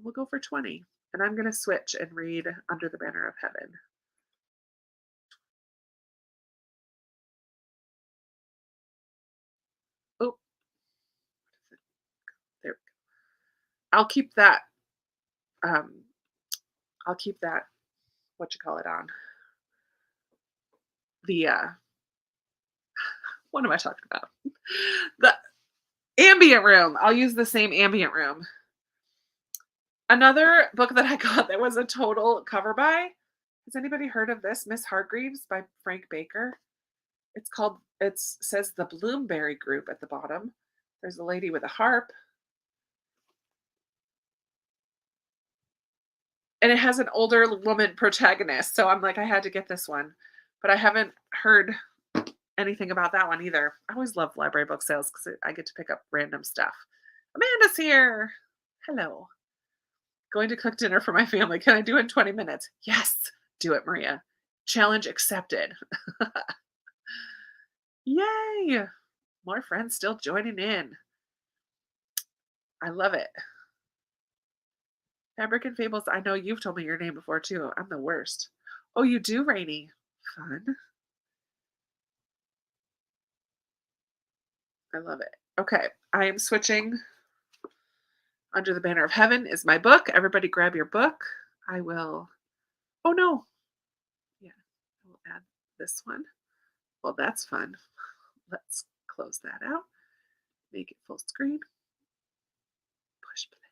We'll go for 20. And I'm going to switch and read Under the Banner of Heaven. Oh, there we go. I'll keep that. Um, I'll keep that. What you call it on the? What am I talking about? The ambient room. I'll use the same ambient room. Another book that I got that was a total cover buy. Has anybody heard of this? Miss Hargreaves by Frank Baker. It says the Bloomsbury Group at the bottom. There's a lady with a harp. And it has an older woman protagonist. So I'm like, I had to get this one. But I haven't heard anything about that one either. I always love library book sales because I get to pick up random stuff. Amanda's here. Hello. Going to cook dinner for my family. Can I do it in 20 minutes? Yes. Do it, Maria. Challenge accepted. Yay. More friends still joining in. I love it. Fabric and Fables. I know you've told me your name before too. I'm the worst. Oh, you do, Rainy. Fun. I love it. Okay. I am switching. Under the Banner of Heaven is my book. Everybody grab your book. I will. Oh, no. Yeah. I will add this one. Well, that's fun. Let's close that out. Make it full screen. Push play.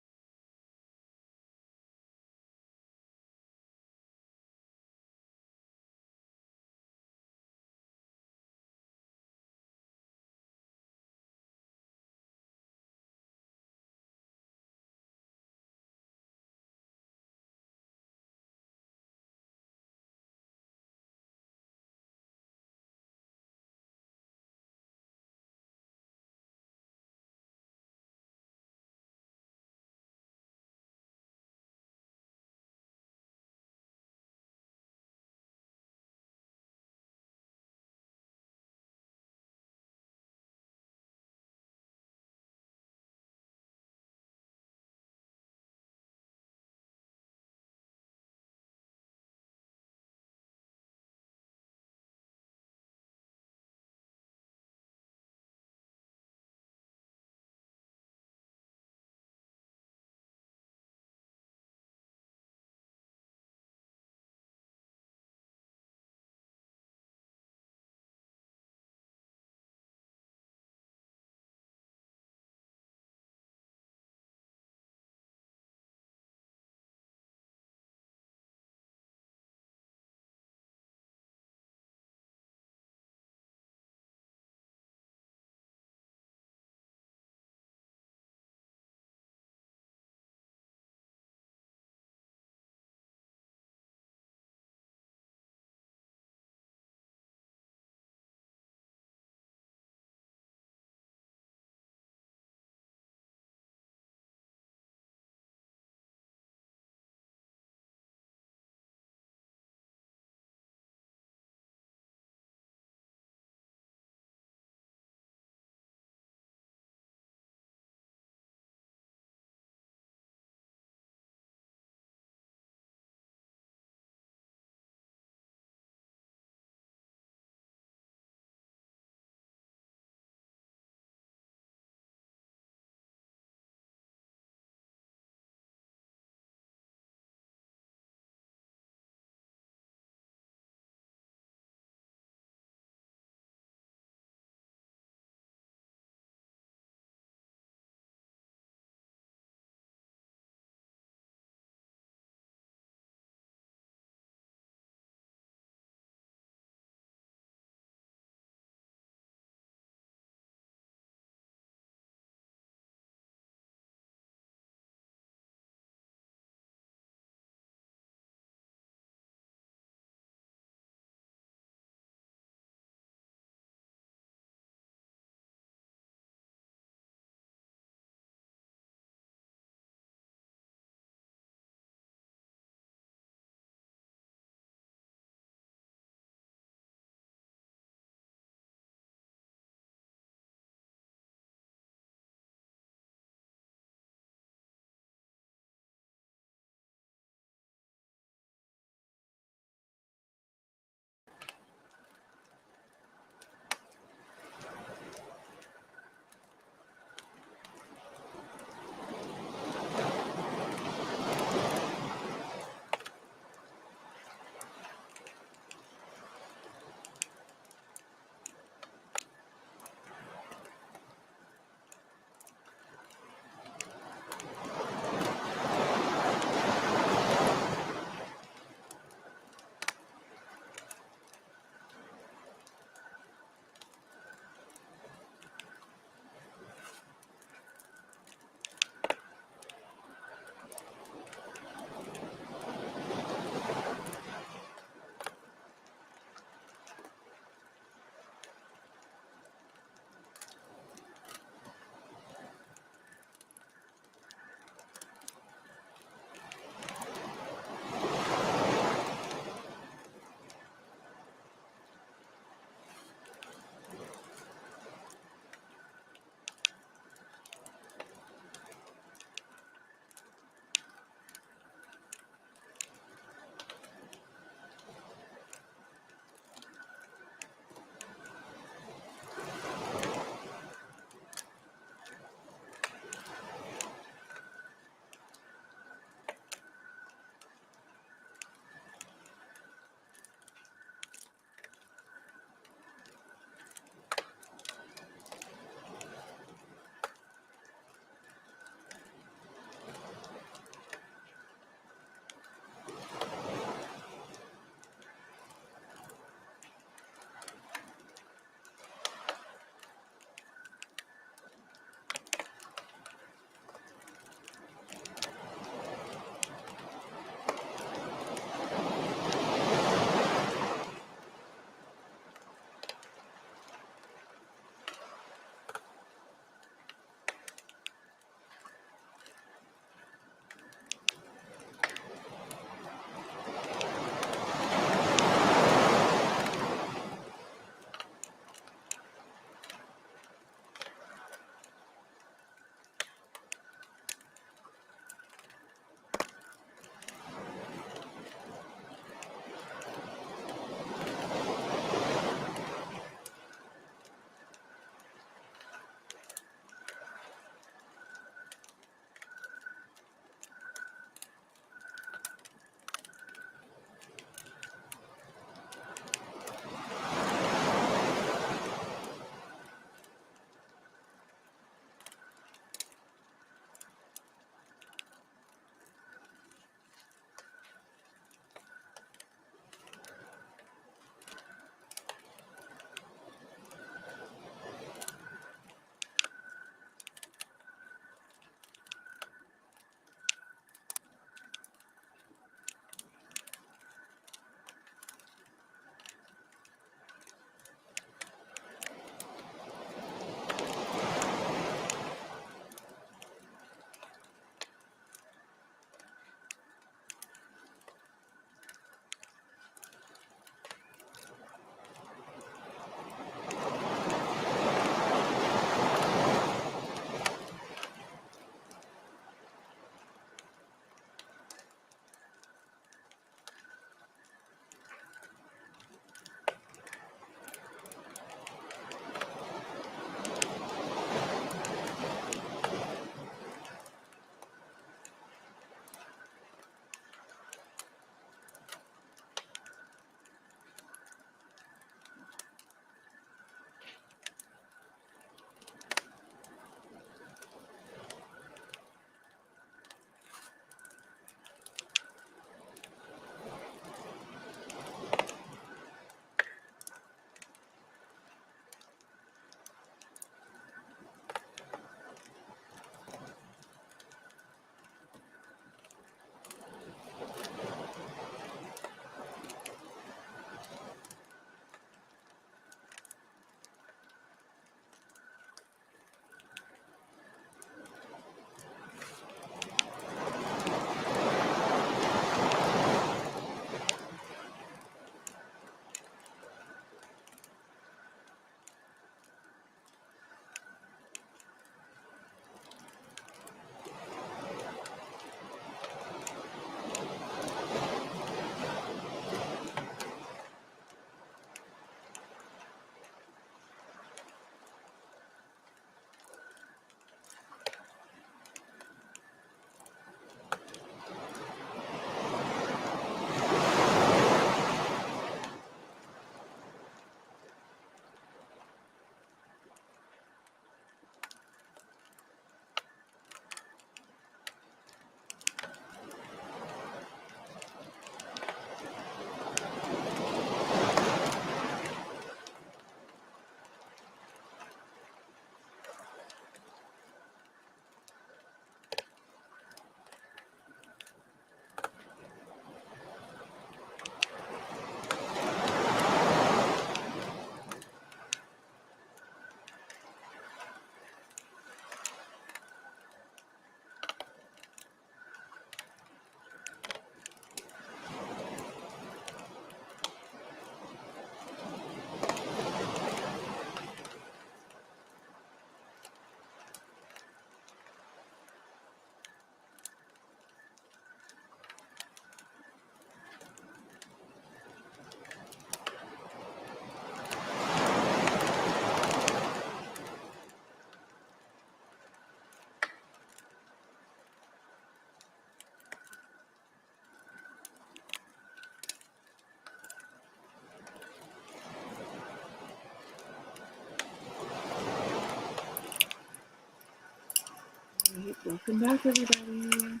Welcome back, everybody.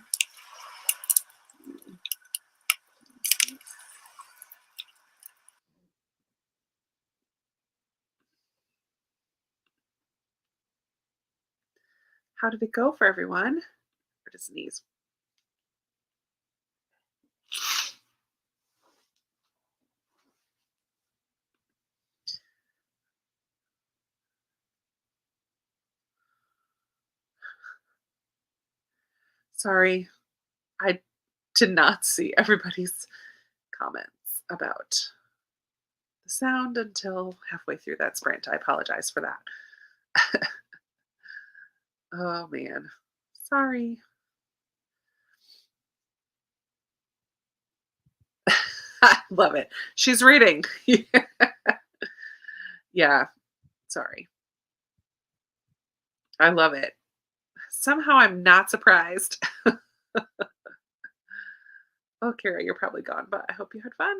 How did it go for everyone? Or to sneeze? Sorry, I did not see everybody's comments about the sound until halfway through that sprint. I apologize for that. Oh man. Sorry. I love it. She's reading. Yeah, sorry. I love it. Somehow I'm not surprised. Oh, Kara, you're probably gone, but I hope you had fun.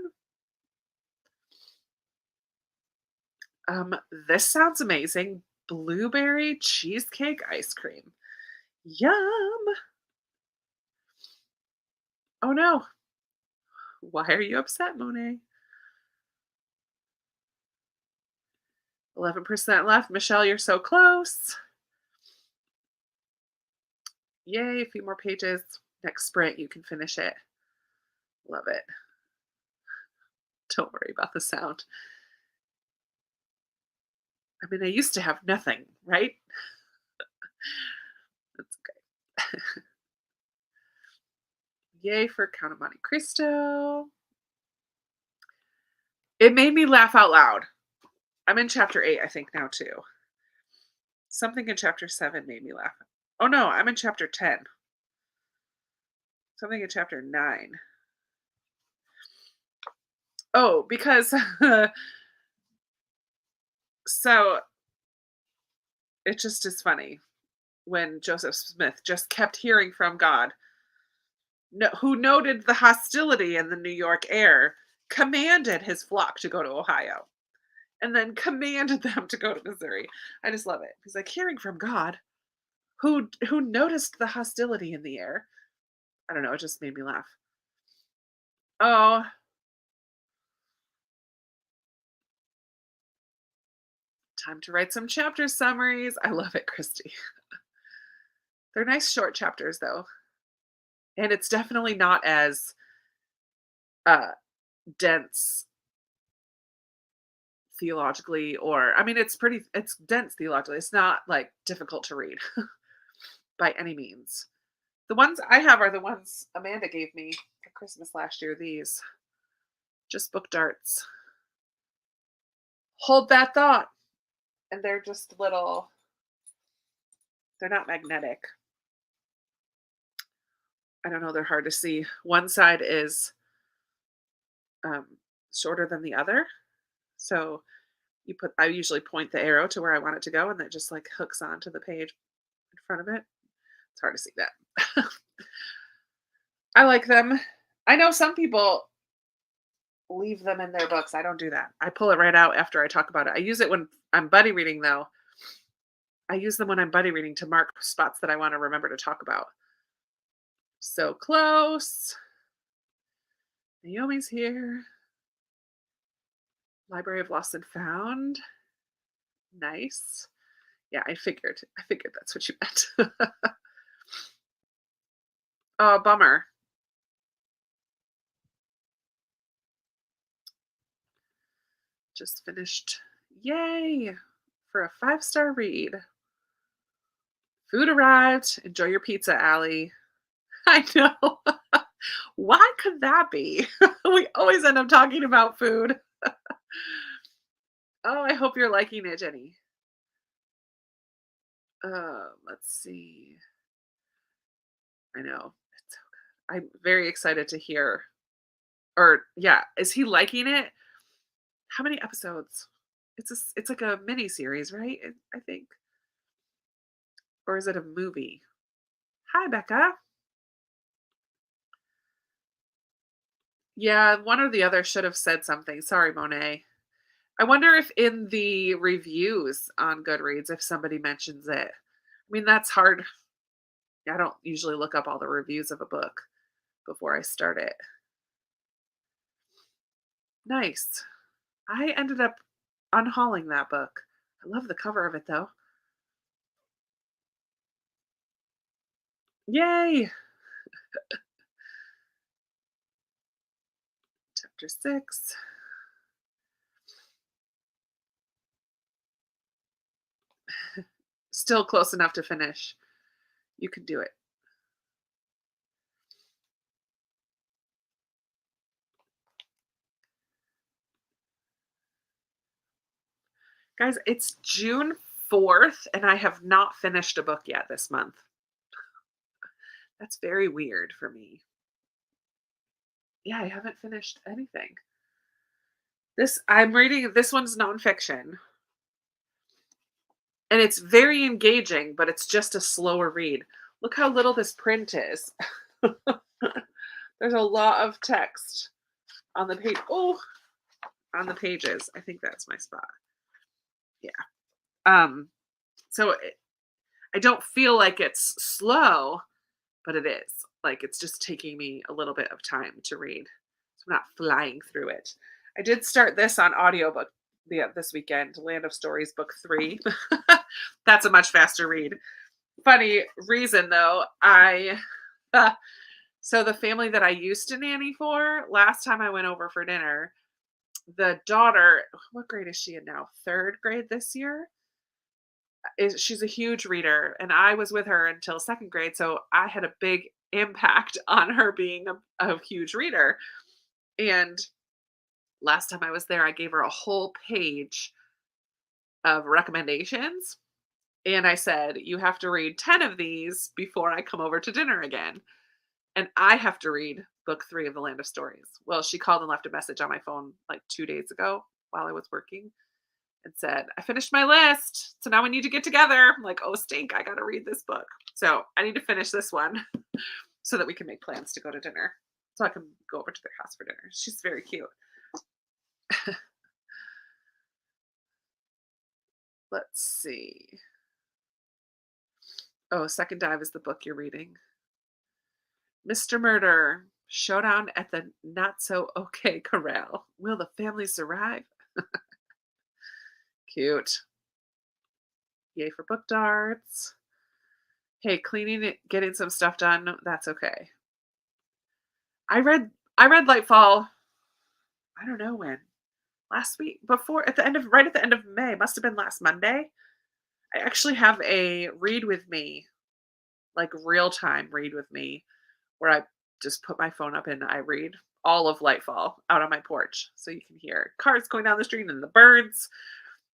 This sounds amazing. Blueberry cheesecake ice cream. Yum. Oh no. Why are you upset, Monet? 11% left. Michelle, you're so close. Yay, a few more pages. Next sprint, you can finish it. Love it. Don't worry about the sound. I mean, I used to have nothing, right? That's okay. Yay for Count of Monte Cristo. It made me laugh out loud. I'm in chapter 8, I think, now, too. Something in chapter 7 made me laugh. Oh, no, I'm in chapter 10. Something in chapter 9. Oh, because so it just is funny when Joseph Smith just kept hearing from God, who noted the hostility in the New York air, commanded his flock to go to Ohio, and then commanded them to go to Missouri. I just love it. He's like hearing from God, who noticed the hostility in the air. I don't know. It just made me laugh. Oh, time to write some chapter summaries. I love it, Christy. They're nice short chapters, though, and it's definitely not as uh dense theologically, or I mean it's dense theologically. It's not like difficult to read by any means. The ones I have are the ones Amanda gave me for Christmas last year. These just book darts. Hold that thought. And they're just little, they're not magnetic. I don't know, they're hard to see. One side is um, shorter than the other. So I usually point the arrow to where I want it to go, and that just like hooks onto the page in front of it. It's hard to see that. I like them. I know some people leave them in their books. I don't do that. I pull it right out after I talk about it. I use it when I'm buddy reading, though. I use them when I'm buddy reading to mark spots that I want to remember to talk about. So close. Naomi's here. Library of Lost and Found. Nice. Yeah, I figured. That's what you meant. Oh, bummer. Just finished. Yay! For a 5-star read. Food arrived. Enjoy your pizza, Allie. I know. Why could that be? We always end up talking about food. Oh, I hope you're liking it, Jenny. Let's see. I know. It's so good. I'm very excited to hear. Or yeah, is he liking it? How many episodes? It's like a mini series, right? I think. Or is it a movie? Hi, Becca. Yeah, one or the other should have said something. Sorry, Monet. I wonder if in the reviews on Goodreads, if somebody mentions it. I mean, that's hard. I don't usually look up all the reviews of a book before I start it. Nice. I ended up unhauling that book. I love the cover of it though. Yay! Chapter 6. Still close enough to finish. You can do it. Guys, it's June 4th and I have not finished a book yet this month. That's very weird for me. Yeah, I haven't finished anything. I'm reading, this one's nonfiction and it's very engaging, but it's just a slower read. Look how little this print is. There's a lot of text on the page. Oh, on the pages. I think that's my spot. Yeah. Um, so I don't feel like it's slow, but it is. Like it's just taking me a little bit of time to read. So I'm not flying through it. I did start this on audiobook this weekend, Land of Stories Book 3. That's a much faster read. Funny reason though, so the family that I used to nanny for, last time I went over for dinner, the daughter, what grade is she in now? Third grade this year? She's a huge reader and I was with her until second grade, so I had a big impact on her being a huge reader. And last time I was there, I gave her a whole page of recommendations and I said, "You have to read 10 of these before I come over to dinner again." And I have to read book 3 of The Land of Stories. Well, she called and left a message on my phone like 2 days ago while I was working and said, "I finished my list. So now we need to get together." I'm like, "Oh, stink. I got to read this book." So I need to finish this one so that we can make plans to go to dinner. So I can go over to their house for dinner. She's very cute. Let's see. Oh, Second Dive is the book you're reading. Mr. Murder, Showdown at the Not So Okay Corral. Will the family survive? Cute. Yay for book darts. Hey, cleaning it, getting some stuff done, that's okay. I read I read Lightfall, I don't know when. Last week, before at the end of right at the end of May, must have been last Monday. I actually have a read with me, like real time read with me, where I just put my phone up and I read all of Lightfall out on my porch. So you can hear cars going down the street and the birds.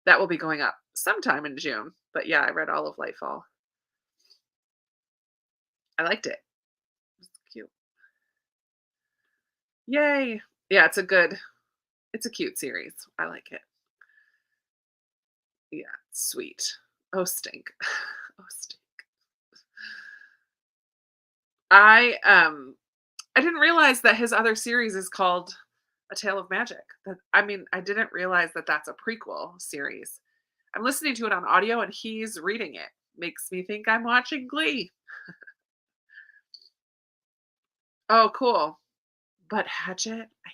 That will be going up sometime in June. But yeah, I read all of Lightfall. I liked it. It's cute. Yay. Yeah, it's a cute series. I like it. Yeah, sweet. Oh, stink. Oh, stink. I didn't realize that his other series is called A Tale of Magic. I didn't realize that that's a prequel series. I'm listening to it on audio and he's reading it. Makes me think I'm watching Glee. Oh, cool. But Hatchet, I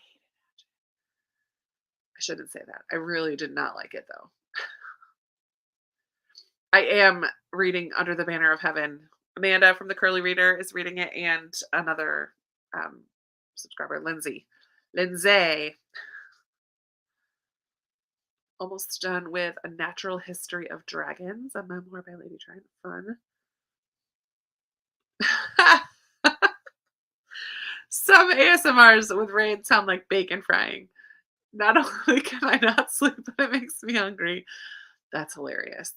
shouldn't say that. I really did not like it though. I am reading Under the Banner of Heaven. Amanda from the Curly Reader is reading it, and another um, subscriber, Lindsay. Lindsay, almost done with A Natural History of Dragons, a memoir by Lady Dragon. Fun. Some ASMRs with rain sound like bacon frying. Not only can I not sleep, but it makes me hungry. That's hilarious.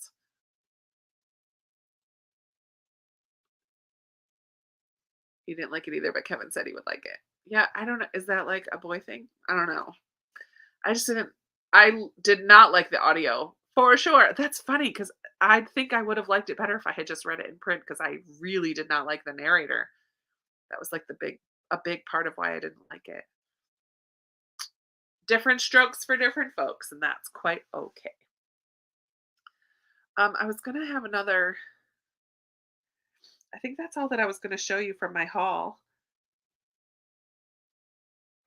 He didn't like it either, but Kevin said he would like it. Yeah, I don't know. Is that like a boy thing? I don't know. I just didn't. Did not like the audio for sure. That's funny because I think I would have liked it better if I had just read it in print because I really did not like the narrator. That was like a big part of why I didn't like it. Different strokes for different folks, and that's quite okay. I was gonna have another. I think that's all that I was going to show you from my haul.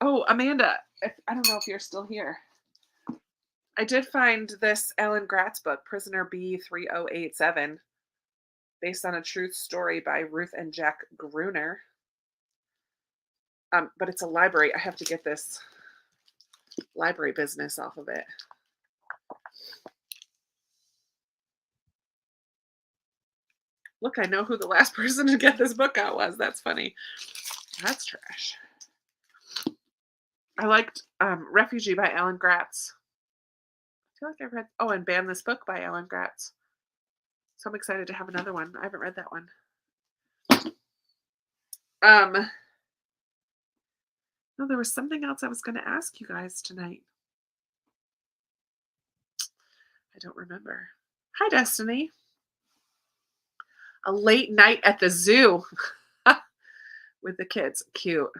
Oh, Amanda, I don't know if you're still here. I did find this Alan Gratz book, Prisoner B3087, based on a true story by Ruth and Jack Gruner. But it's a library. I have to get this library business off of it. Look, I know who the last person to get this book out was. That's funny. That's trash. I liked Refugee by Alan Gratz. I feel like I read, oh, and Ban This Book by Alan Gratz. So I'm excited to have another one. I haven't read that one. No, there was something else I was going to ask you guys tonight. I don't remember. Hi, Destiny. A late night at the zoo with the kids. Cute.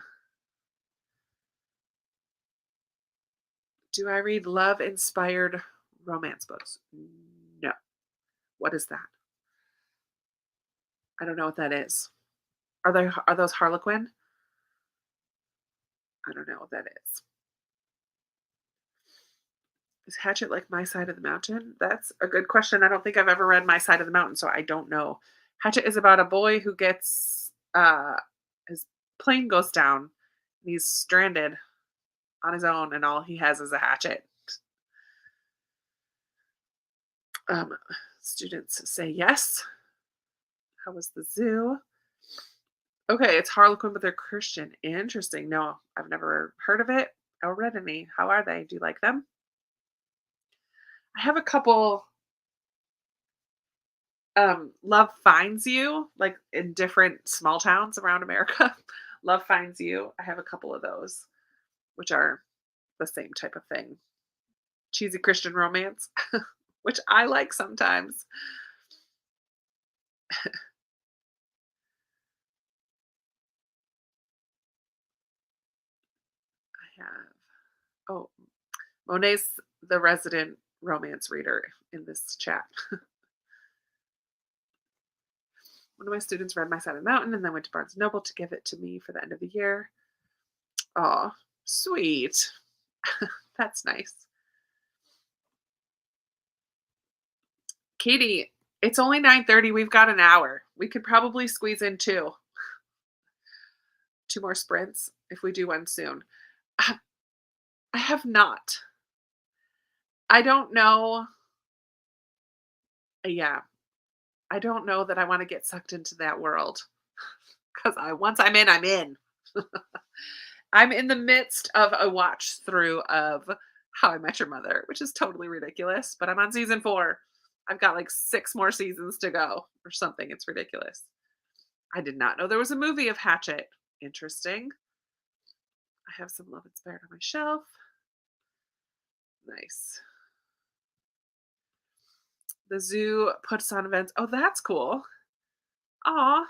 Do I read love-inspired romance books? No. What is that? I don't know what that is. Are those Harlequin? I don't know what that is. Is Hatchet like My Side of the Mountain? That's a good question. I don't think I've ever read My Side of the Mountain, so I don't know. Hatchet is about a boy who gets his plane goes down and he's stranded on his own, and all he has is a hatchet. Students say yes. How was the zoo? Okay, it's Harlequin, but they're Christian. Interesting. No, I've never heard of it or read any. How are they? Do you like them? I have a couple. Love Finds You, like in different small towns around America. Love Finds You. I have a couple of those, which are the same type of thing. Cheesy Christian romance, which I like sometimes. I have, oh, Monet's the resident romance reader in this chat. One of my students read My Side of the Mountain and then went to Barnes& Noble to give it to me for the end of the year. Oh, sweet. That's nice. Katie, it's only 9:30. We've got an hour. We could probably squeeze in two more sprints if we do one soon. I have not. I don't know. Yeah. I don't know that I want to get sucked into that world because once I'm in, I'm in. I'm in the midst of a watch through of How I Met Your Mother, which is totally ridiculous, but I'm on season 4. I've got like 6 more seasons to go or something. It's ridiculous. I did not know there was a movie of Hatchet. Interesting. I have some Love Inspired on my shelf. Nice. The zoo puts on events. Oh, that's cool. Aw.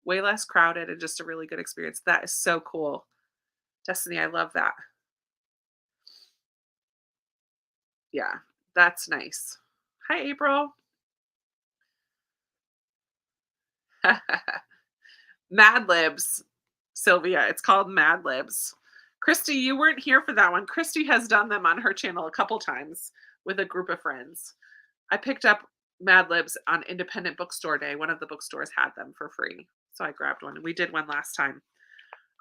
Way less crowded and just a really good experience. That is so cool. Destiny, I love that. Yeah, that's nice. Hi, April. Mad Libs, Sylvia. It's called Mad Libs. Christy, you weren't here for that one. Christy has done them on her channel a couple times with a group of friends. I picked up Mad Libs on Independent Bookstore Day. One of the bookstores had them for free. So I grabbed one. We did one last time.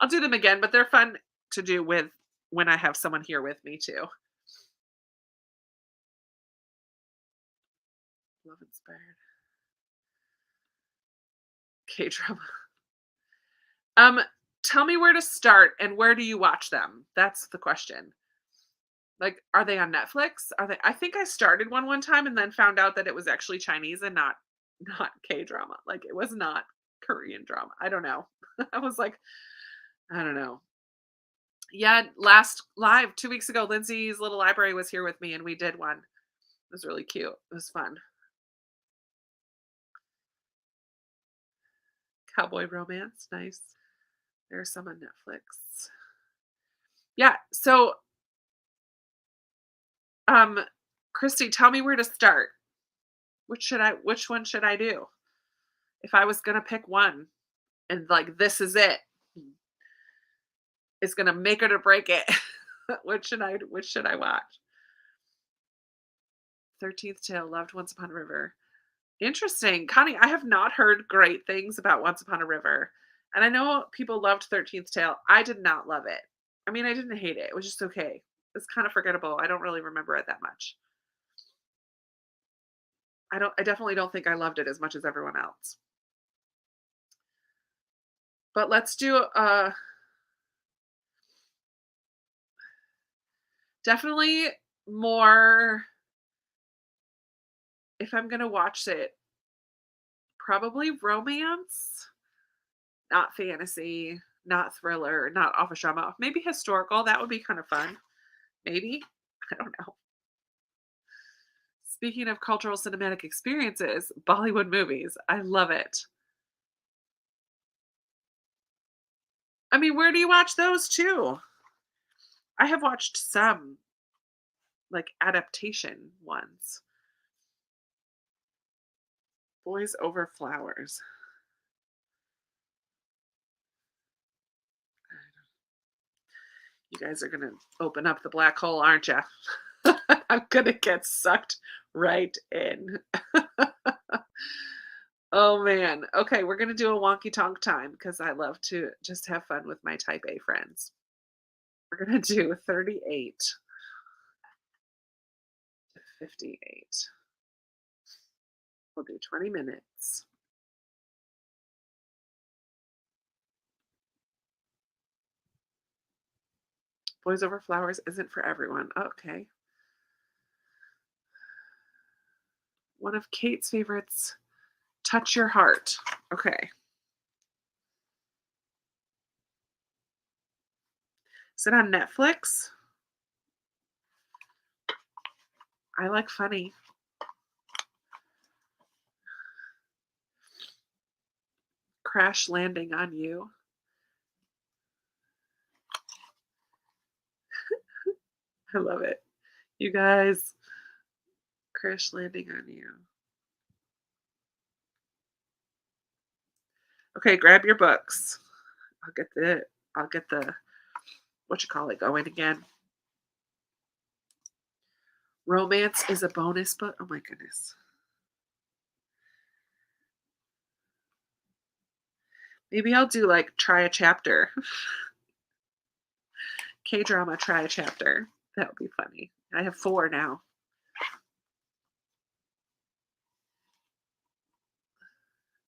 I'll do them again, but they're fun to do with when I have someone here with me too. Love Inspired. K-drama. Tell me where to start and where do you watch them? That's the question. Like, are they on Netflix? Are they? I think I started one time and then found out that it was actually Chinese and not K-drama. Like, it was not Korean drama. I don't know. I was like, I don't know. Yeah, last live 2 weeks ago, Lindsay's little library was here with me and we did one. It was really cute. It was fun. Cowboy romance, nice. There's some on Netflix. Yeah, so Christy, tell me where to start. Which one should I do? If I was gonna pick one and like this is it, it's gonna make it or break it. Which should I watch? 13th Tale, loved Once Upon a River. Interesting. Connie, I have not heard great things about Once Upon a River. And I know people loved 13th Tale. I did not love it. I mean, I didn't hate it. It was just okay. It's kind of forgettable. I don't really remember it that much. I definitely don't think I loved it as much as everyone else. But let's do definitely more if I'm going to watch it, probably romance, not fantasy, not thriller, not office drama. Maybe historical. That would be kind of fun. Maybe. I don't know. Speaking of cultural cinematic experiences, Bollywood movies. I love it. I mean, where do you watch those too? I have watched some like adaptation ones. Boys Over Flowers. You guys are going to open up the black hole, aren't you? I'm going to get sucked right in. Oh man. Okay, we're going to do a wonky tonk time because I love to just have fun with my type A friends. We're going to do 38 to 58. We'll do 20 minutes. Boys Over Flowers isn't for everyone. Okay. One of Kate's favorites, Touch Your Heart. Okay. Is it on Netflix? I like funny. Crash Landing on You. I love it. You guys, Crash Landing on You. Okay, grab your books. I'll get the what you call it going again. Romance is a bonus book. Oh my goodness. Maybe I'll do like try a chapter. K-drama try a chapter. That would be funny. I have 4 now.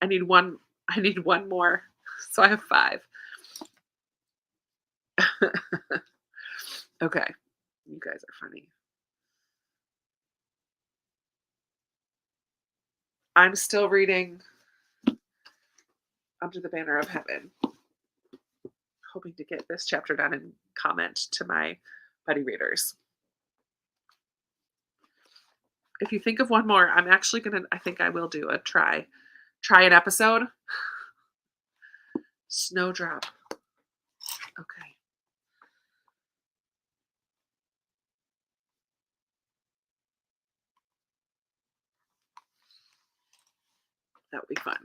I need one more. So I have 5. Okay. You guys are funny. I'm still reading Under the Banner of Heaven. Hoping to get this chapter done and comment to my buddy readers. If you think of one more, I think I will do a try an episode. Snowdrop. Okay. That would be fun.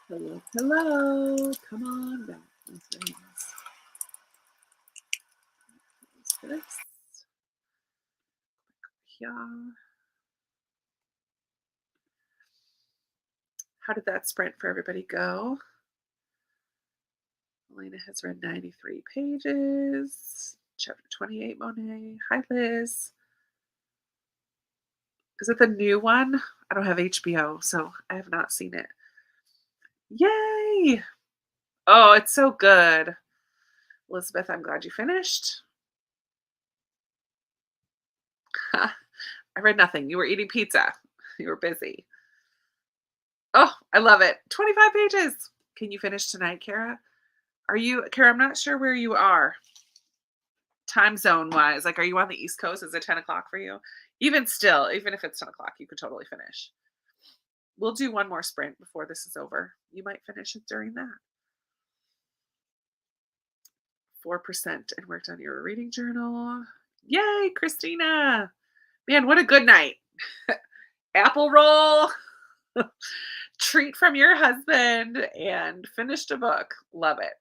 Hello, hello. Come on back. This. Yeah. How did that sprint for everybody go? Elena has read 93 pages. Chapter 28, Monet. Hi, Liz. Is it the new one? I don't have HBO, so I have not seen it. Yay! Oh, it's so good. Elizabeth, I'm glad you finished. I read nothing. You were eating pizza. You were busy. Oh, I love it. 25 pages. Can you finish tonight, Kara? Kara, I'm not sure where you are time zone wise. Like, are you on the East Coast? Is it 10 o'clock for you? Even still, even if it's 10 o'clock, you could totally finish. We'll do one more sprint before this is over. You might finish it during that. 4% and worked on your reading journal. Yay, Christina. Man, what a good night. Apple roll, treat from your husband, and finished a book. Love it.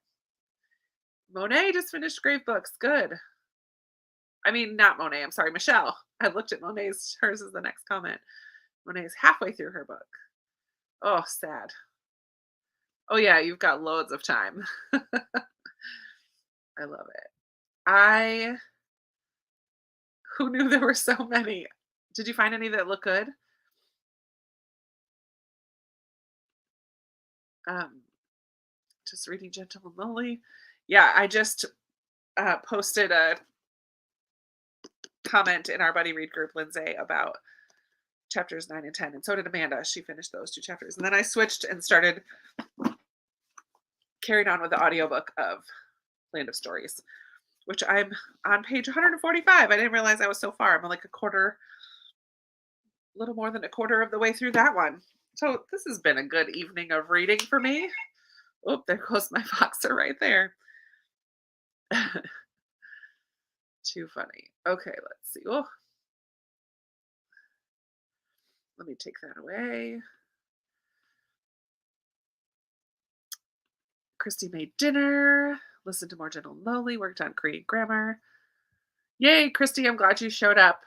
Monet just finished Grave Books. Good. I mean, not Monet. I'm sorry, Michelle. I looked at Monet's. Hers is the next comment. Monet is halfway through her book. Oh, sad. Oh, yeah, you've got loads of time. I love it. Who knew there were so many? Did you find any that look good? Um, just reading Gentle and Lowly. Yeah, I just posted a comment in our Buddy Read group, Lindsay, about chapters 9 and 10. And so did Amanda. She finished those 2 chapters. And then I switched and started carried on with the audiobook of Land of Stories, which I'm on page 145. I didn't realize I was so far. I'm like a little more than a quarter of the way through that one. So this has been a good evening of reading for me. Oh, there goes my Voxer right there. Too funny. Okay, let's see. Oh, let me take that away. Christy made dinner, listened to more Gentle and Lowly, worked on Korean grammar. Yay, Christy, I'm glad you showed up.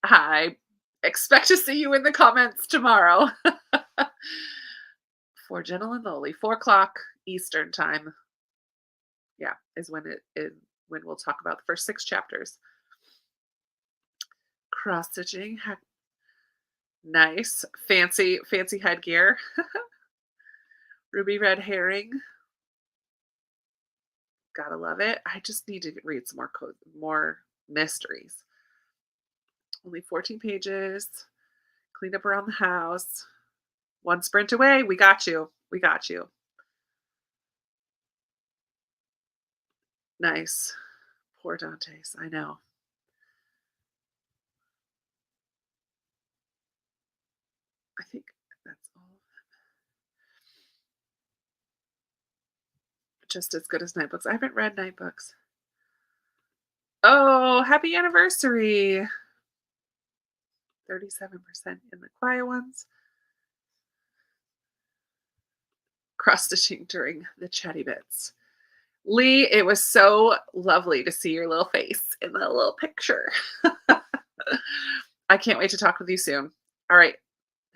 I expect to see you in the comments tomorrow. For Gentle and Lowly, 4 o'clock Eastern time. Yeah, is when when we'll talk about the first 6 chapters. Cross stitching, nice, fancy headgear. Ruby red herring. Gotta love it. I just need to read some more mysteries. Only 14 pages. Clean up around the house. 1 sprint away. We got you. We got you. Nice. Poor Dante's. I know. I think that's all. Just as good as Night Books. I haven't read Night Books. Oh, happy anniversary. 37% in the quiet ones. Cross stitching during the chatty bits. Lee, it was so lovely to see your little face in the little picture. I can't wait to talk with you soon. All right.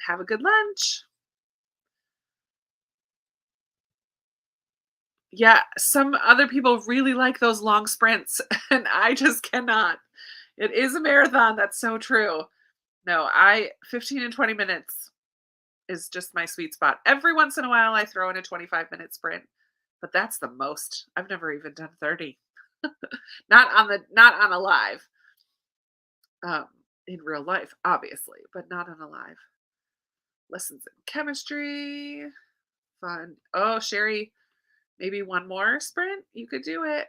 Have a good lunch. Yeah, some other people really like those long sprints, and I just cannot. It is a marathon. That's so true. No, 15 and 20 minutes is just my sweet spot. Every once in a while, I throw in a 25-minute sprint, but that's the most. I've never even done 30. Not on a live. In real life, obviously, but not on a live. Lessons in chemistry. Fun. Oh, Sherry, maybe one more sprint? You could do it.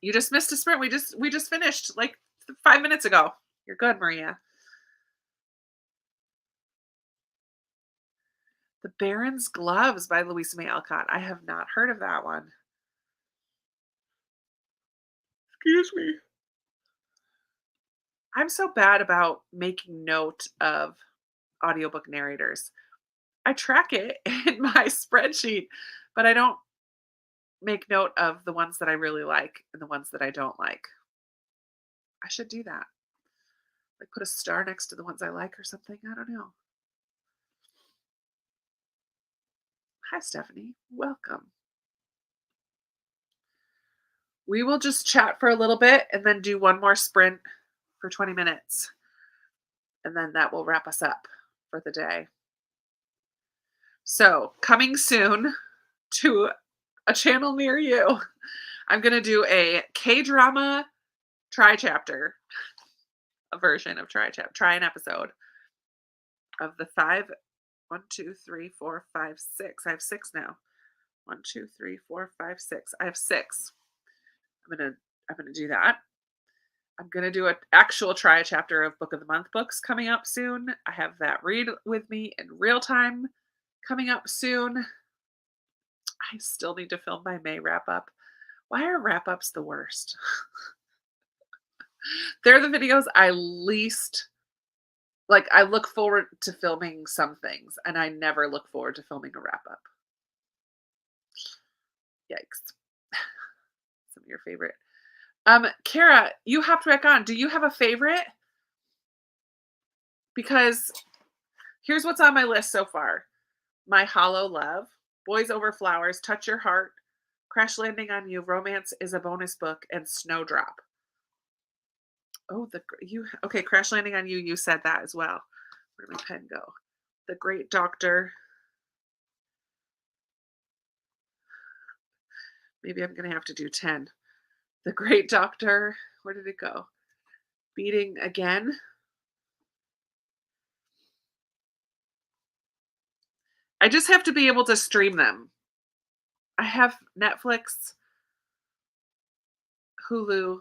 You just missed a sprint. We just finished like 5 minutes ago. You're good, Maria. The Baron's Gloves by Louisa May Alcott. I have not heard of that one. Excuse me. I'm so bad about making note of audiobook narrators. I track it in my spreadsheet, but I don't make note of the ones that I really like and the ones that I don't like. I should do that. Like put a star next to the ones I like or something. I don't know. Hi, Stephanie. Welcome. We will just chat for a little bit and then do one more sprint for 20 minutes. And then that will wrap us up for the day. So, coming soon to a channel near you, I'm going to do a K drama try chapter, a version of try an episode of the five. 1, 2, 3, 4, 5, 6. I have 6 now. 1, 2, 3, 4, 5, 6. I have 6. I'm gonna do that. I'm gonna do an actual try a chapter of Book of the Month books coming up soon. I have that read with me in real time coming up soon. I still need to film my May wrap up. Why are wrap ups the worst? They're the videos I least like. I look forward to filming some things, and I never look forward to filming a wrap up. Yikes. Some of your favorite. Kara, you hopped back on. Do you have a favorite? Because here's what's on my list so far. My Hollow Love, Boys Over Flowers, Touch Your Heart, Crash Landing on You, Romance is a Bonus Book, and Snowdrop. Oh, okay, Crash Landing on You, you said that as well. Where did my pen go? The Great Doctor. Maybe I'm going to have to do 10. The Great Doctor. Where did it go? Beating Again. I just have to be able to stream them. I have Netflix, Hulu,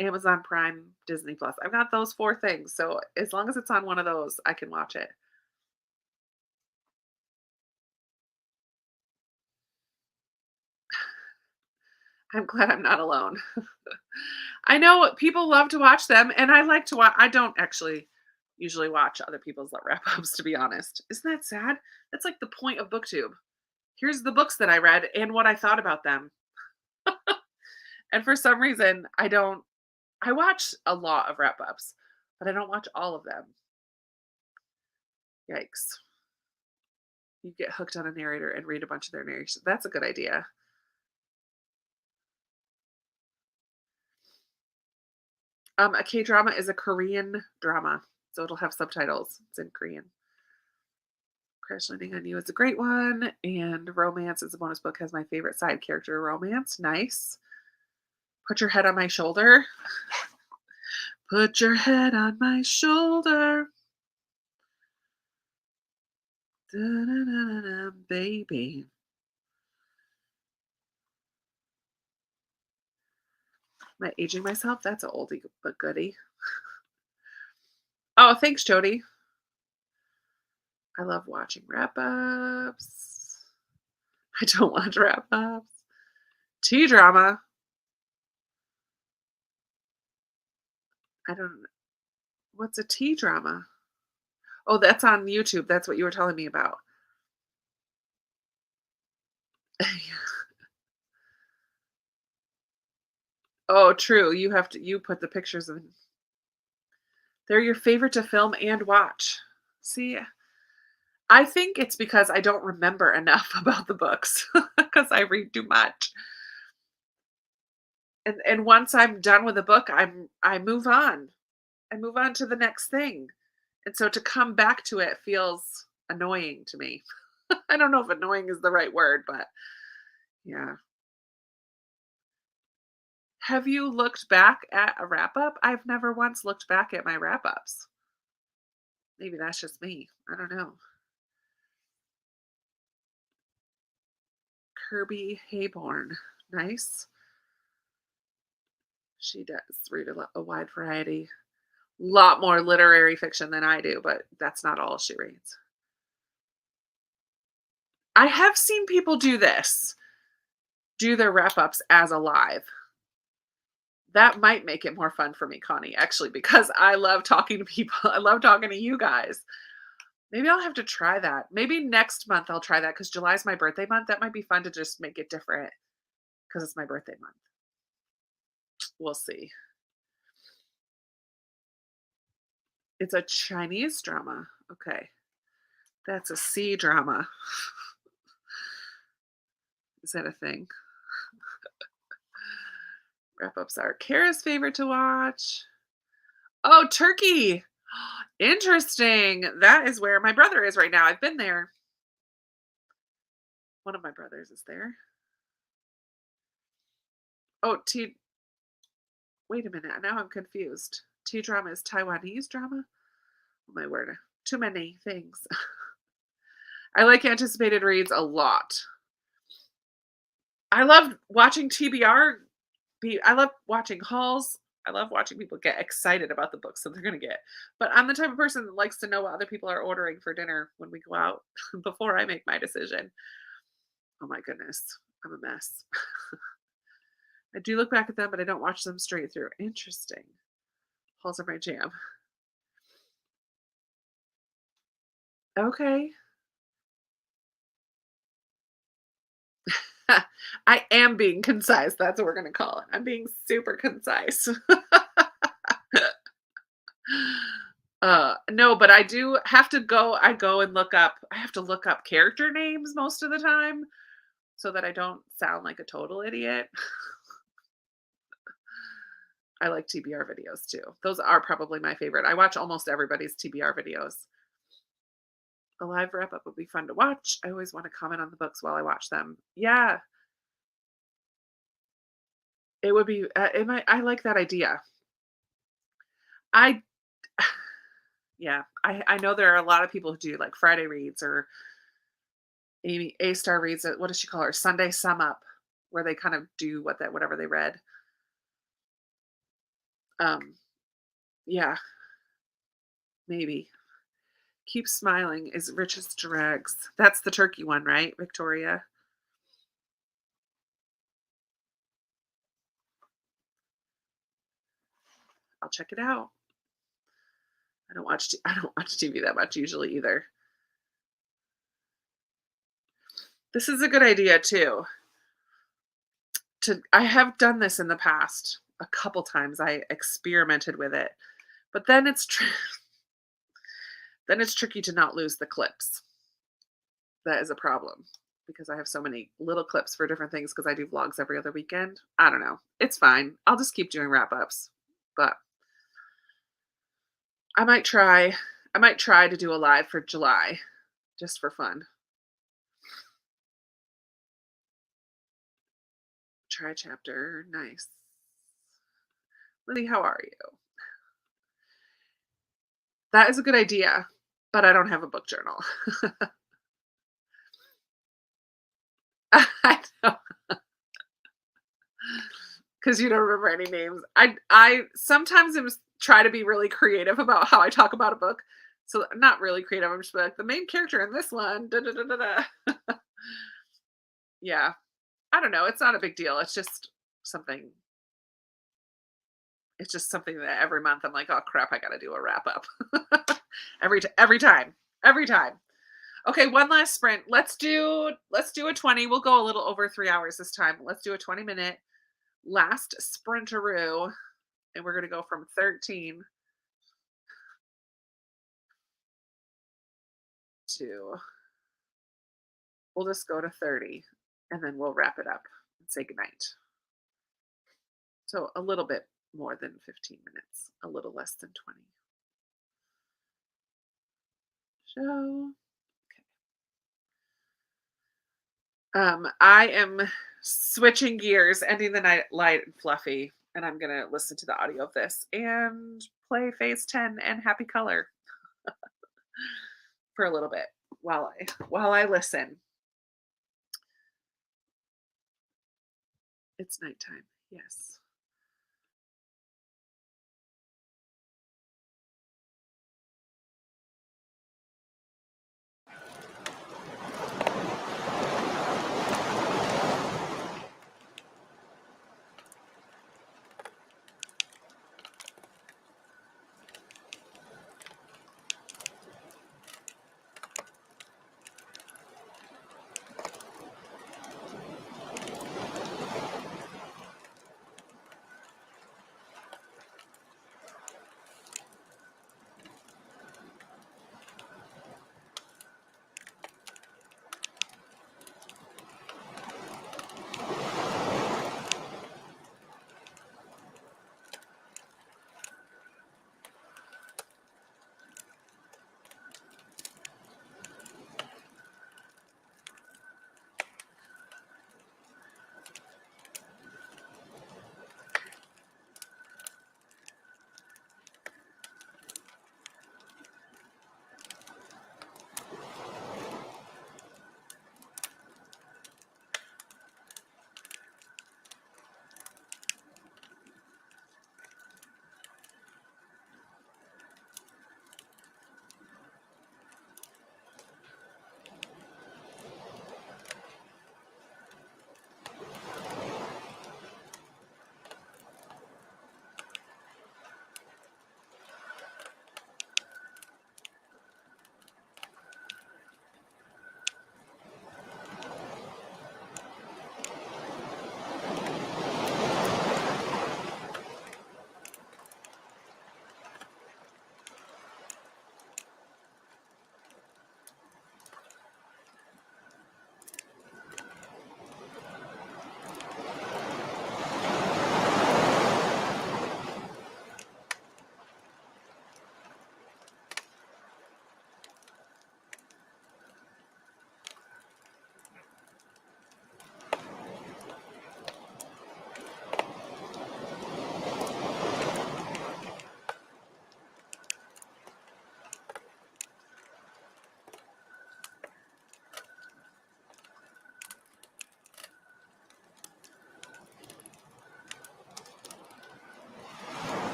Amazon Prime, Disney Plus. I've got those 4 things. So as long as it's on one of those, I can watch it. I'm glad I'm not alone. I know people love to watch them, and I like to watch. I don't actually usually watch other people's wrap ups, to be honest. Isn't that sad? That's like the point of BookTube. Here's the books that I read and what I thought about them. And for some reason, I watch a lot of wrap ups, but I don't watch all of them. Yikes. You get hooked on a narrator and read a bunch of their narration. That's a good idea. A K drama is a Korean drama, so it'll have subtitles. It's in Korean. Crash Landing on You is a great one, and Romance is a bonus book. Has my favorite side character, Romance. Nice. Put Your Head on My Shoulder. Put your head on my shoulder. Da-da-da-da-da, baby. Am I aging myself? That's an oldie but goodie. Oh, thanks, Jody. I love watching wrap-ups. I don't watch wrap-ups. T-drama. I don't. What's a T-drama? Oh, that's on YouTube. That's what you were telling me about. Oh, true. You put the pictures in. They're your favorite to film and watch. See, I think it's because I don't remember enough about the books because I read too much. And once I'm done with a book, I move on. I move on to the next thing. And so to come back to it feels annoying to me. I don't know if annoying is the right word, but yeah. Have you looked back at a wrap up? I've never once looked back at my wrap ups. Maybe that's just me. I don't know. Kirby Hayborn. Nice. She does read a wide variety. Lot more literary fiction than I do, but that's not all she reads. I have seen people do this. Do their wrap ups as a live. That might make it more fun for me, Connie, actually, because I love talking to people. I love talking to you guys. Maybe I'll have to try that. Maybe next month I'll try that because July's my birthday month. That might be fun to just make it different because it's my birthday month. We'll see. It's a Chinese drama. Okay. That's a C drama. Is that a thing? Wrap ups are Kara's favorite to watch. Oh, Turkey. Interesting. That is where my brother is right now. I've been there. One of my brothers is there. Oh, wait a minute. Now I'm confused. T drama is Taiwanese drama? Oh my word. Too many things. I like anticipated reads a lot. I love watching TBR. I love watching hauls. I love watching people get excited about the books that they're going to get. But I'm the type of person that likes to know what other people are ordering for dinner when we go out before I make my decision. Oh my goodness. I'm a mess. I do look back at them, but I don't watch them straight through. Interesting. Hauls are my jam. Okay. I am being concise. That's what we're going to call it. I'm being super concise. No, but I do have to go. I have to look up character names most of the time so that I don't sound like a total idiot. I like TBR videos too. Those are probably my favorite. I watch almost everybody's TBR videos. A live wrap up would be fun to watch. I always want to comment on the books while I watch them. Yeah, it would be. I like that idea. I yeah. I know there are a lot of people who do like Friday reads or Amy A Star reads it. What does she call her? Sunday sum up, where they kind of do whatever they read. Um, yeah, maybe. Keep smiling is Riches to Rags. That's the turkey one, right, Victoria? I'll check it out. I don't watch TV that much usually either. This is a good idea too. I have done this in the past a couple times. I experimented with it, but then then it's tricky to not lose the clips. That is a problem because I have so many little clips for different things because I do vlogs every other weekend. I don't know. It's fine. I'll just keep doing wrap ups, but I might try. I might try to do a live for July just for fun. Try chapter. Nice. Lily, how are you? That is a good idea, but I don't have a book journal. I know. Because you don't remember any names. I sometimes try to be really creative about how I talk about a book. So not really creative. I'm just like the main character in this one. Da, da, da, da, da. Yeah. I don't know. It's not a big deal. Something. It's just something that every month I'm like, oh crap, I got to do a wrap up. Every time. Every time. Okay, one last sprint. Let's do a 20. We'll go a little over 3 hours this time. Let's do a 20-minute last sprinteroo. And we're gonna go from 13 to we'll just go to 30 and then we'll wrap it up and say goodnight. So a little bit more than 15 minutes, a little less than 20. Show. I am switching gears, ending the night light and fluffy, and I'm gonna listen to the audio of this and play Phase 10 and Happy Color for a little bit while I listen. It's nighttime. Yes.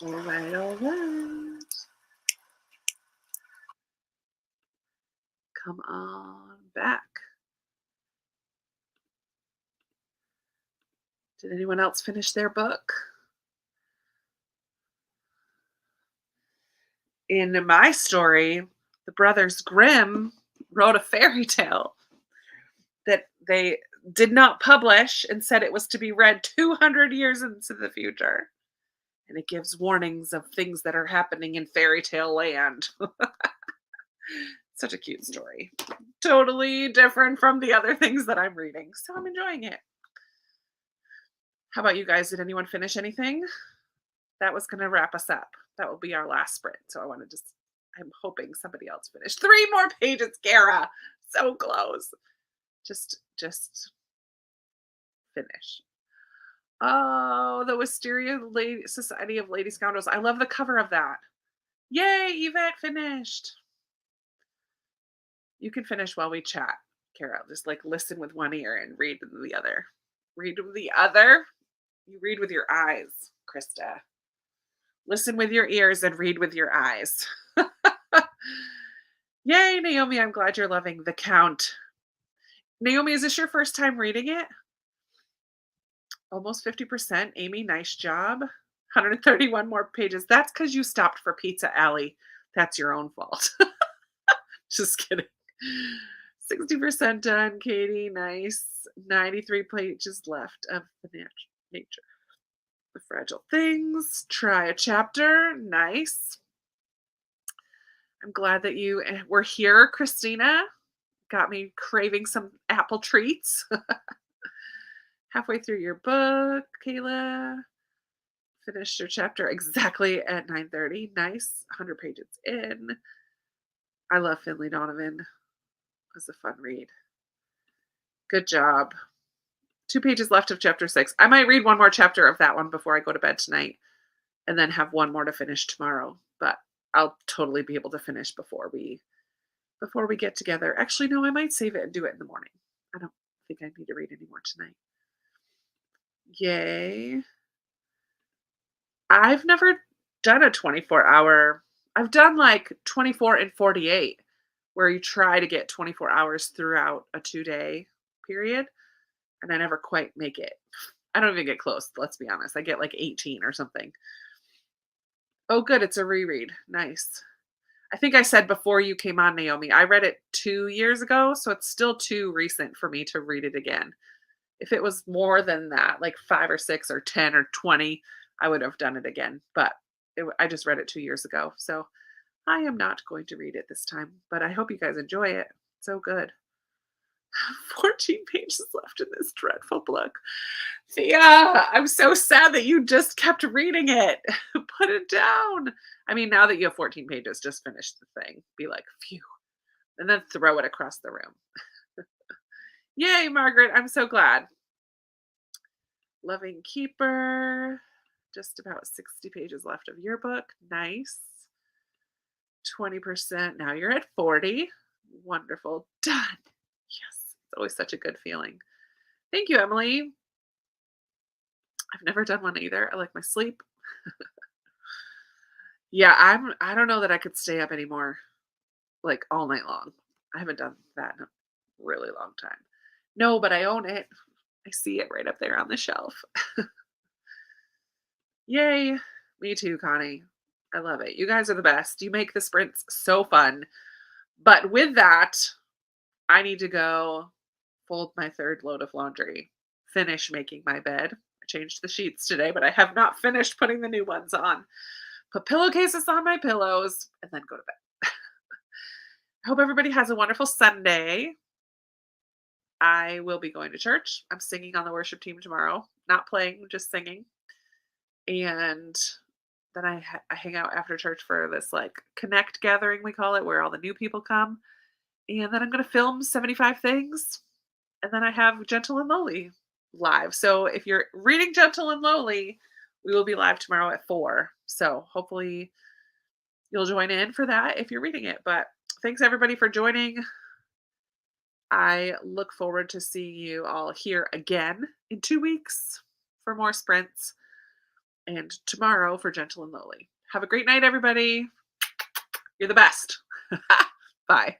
All right, all right. Come on back. Did anyone else finish their book? In my story, the Brothers Grimm wrote a fairy tale that they did not publish and said it was to be read 200 years into the future. And it gives warnings of things that are happening in fairy tale land. Such a cute story. Totally different from the other things that I'm reading. So I'm enjoying it. How about you guys? Did anyone finish anything? That was going to wrap us up. That will be our last sprint. So I want to just, I'm hoping somebody else finished. 3 more pages, Kara. So close. Just finish. Oh, the Wisteria Society of Lady Scoundrels. I love the cover of that. Yay, Yvette finished. You can finish while we chat, Kara. Just like listen with one ear and read with the other. Read with the other. You read with your eyes, Krista. Listen with your ears and read with your eyes. Yay, Naomi. I'm glad you're loving The Count. Naomi, is this your first time reading it? Almost 50%. Amy, nice job. 131 more pages. That's because you stopped for Pizza Alley. That's your own fault. Just kidding. 60% done, Katie. Nice. 93 pages left of the nature. The Fragile Things. Try a chapter. Nice. I'm glad that you were here, Christina. Got me craving some apple treats. Halfway through your book, Kayla. Finished your chapter exactly at 9:30. Nice. 100 pages in. I love Finley Donovan. It was a fun read. Good job. 2 pages left of chapter 6. I might read one more chapter of that one before I go to bed tonight and then have one more to finish tomorrow. But I'll totally be able to finish before we get together. Actually, no, I might save it and do it in the morning. I don't think I need to read any more tonight. Yay. I've never done a 24-hour. I've done like 24 and 48 where you try to get 24 hours throughout a 2-day period, and I never quite make it. I don't even get close, let's be honest. I get like 18 or something. Oh, good, it's a reread. Nice. I think I said before you came on, Naomi, I read it 2 years ago, so it's still too recent for me to read it again. If it was more than that, like 5 or 6 or 10 or 20, I would have done it again. But I just read it 2 years ago. So I am not going to read it this time. But I hope you guys enjoy it. So good. 14 pages left in this dreadful book. Thea, I'm so sad that you just kept reading it. Put it down. I mean, now that you have 14 pages, just finish the thing. Be like, phew. And then throw it across the room. Yay, Margaret. I'm so glad. Loving Keeper. Just about 60 pages left of your book. Nice. 20%. Now you're at 40. Wonderful. Done. Yes. It's always such a good feeling. Thank you, Emily. I've never done one either. I like my sleep. Yeah, I don't know that I could stay up anymore like all night long. I haven't done that in a really long time. No, but I own it. I see it right up there on the shelf. Yay. Me too, Connie. I love it. You guys are the best. You make the sprints so fun. But with that, I need to go fold my 3rd load of laundry, finish making my bed. I changed the sheets today, but I have not finished putting the new ones on. Put pillowcases on my pillows and then go to bed. I hope everybody has a wonderful Sunday. I will be going to church. I'm singing on the worship team tomorrow. Not playing, just singing. And then I hang out after church for this like connect gathering, we call it, where all the new people come. And then I'm going to film 75 things. And then I have Gentle and Lowly live. So if you're reading Gentle and Lowly, we will be live tomorrow at 4. So hopefully you'll join in for that if you're reading it. But thanks everybody for joining. I look forward to seeing you all here again in 2 weeks for more sprints. and tomorrow for Gentle and Lowly. Have a great night, everybody. You're the best. Bye.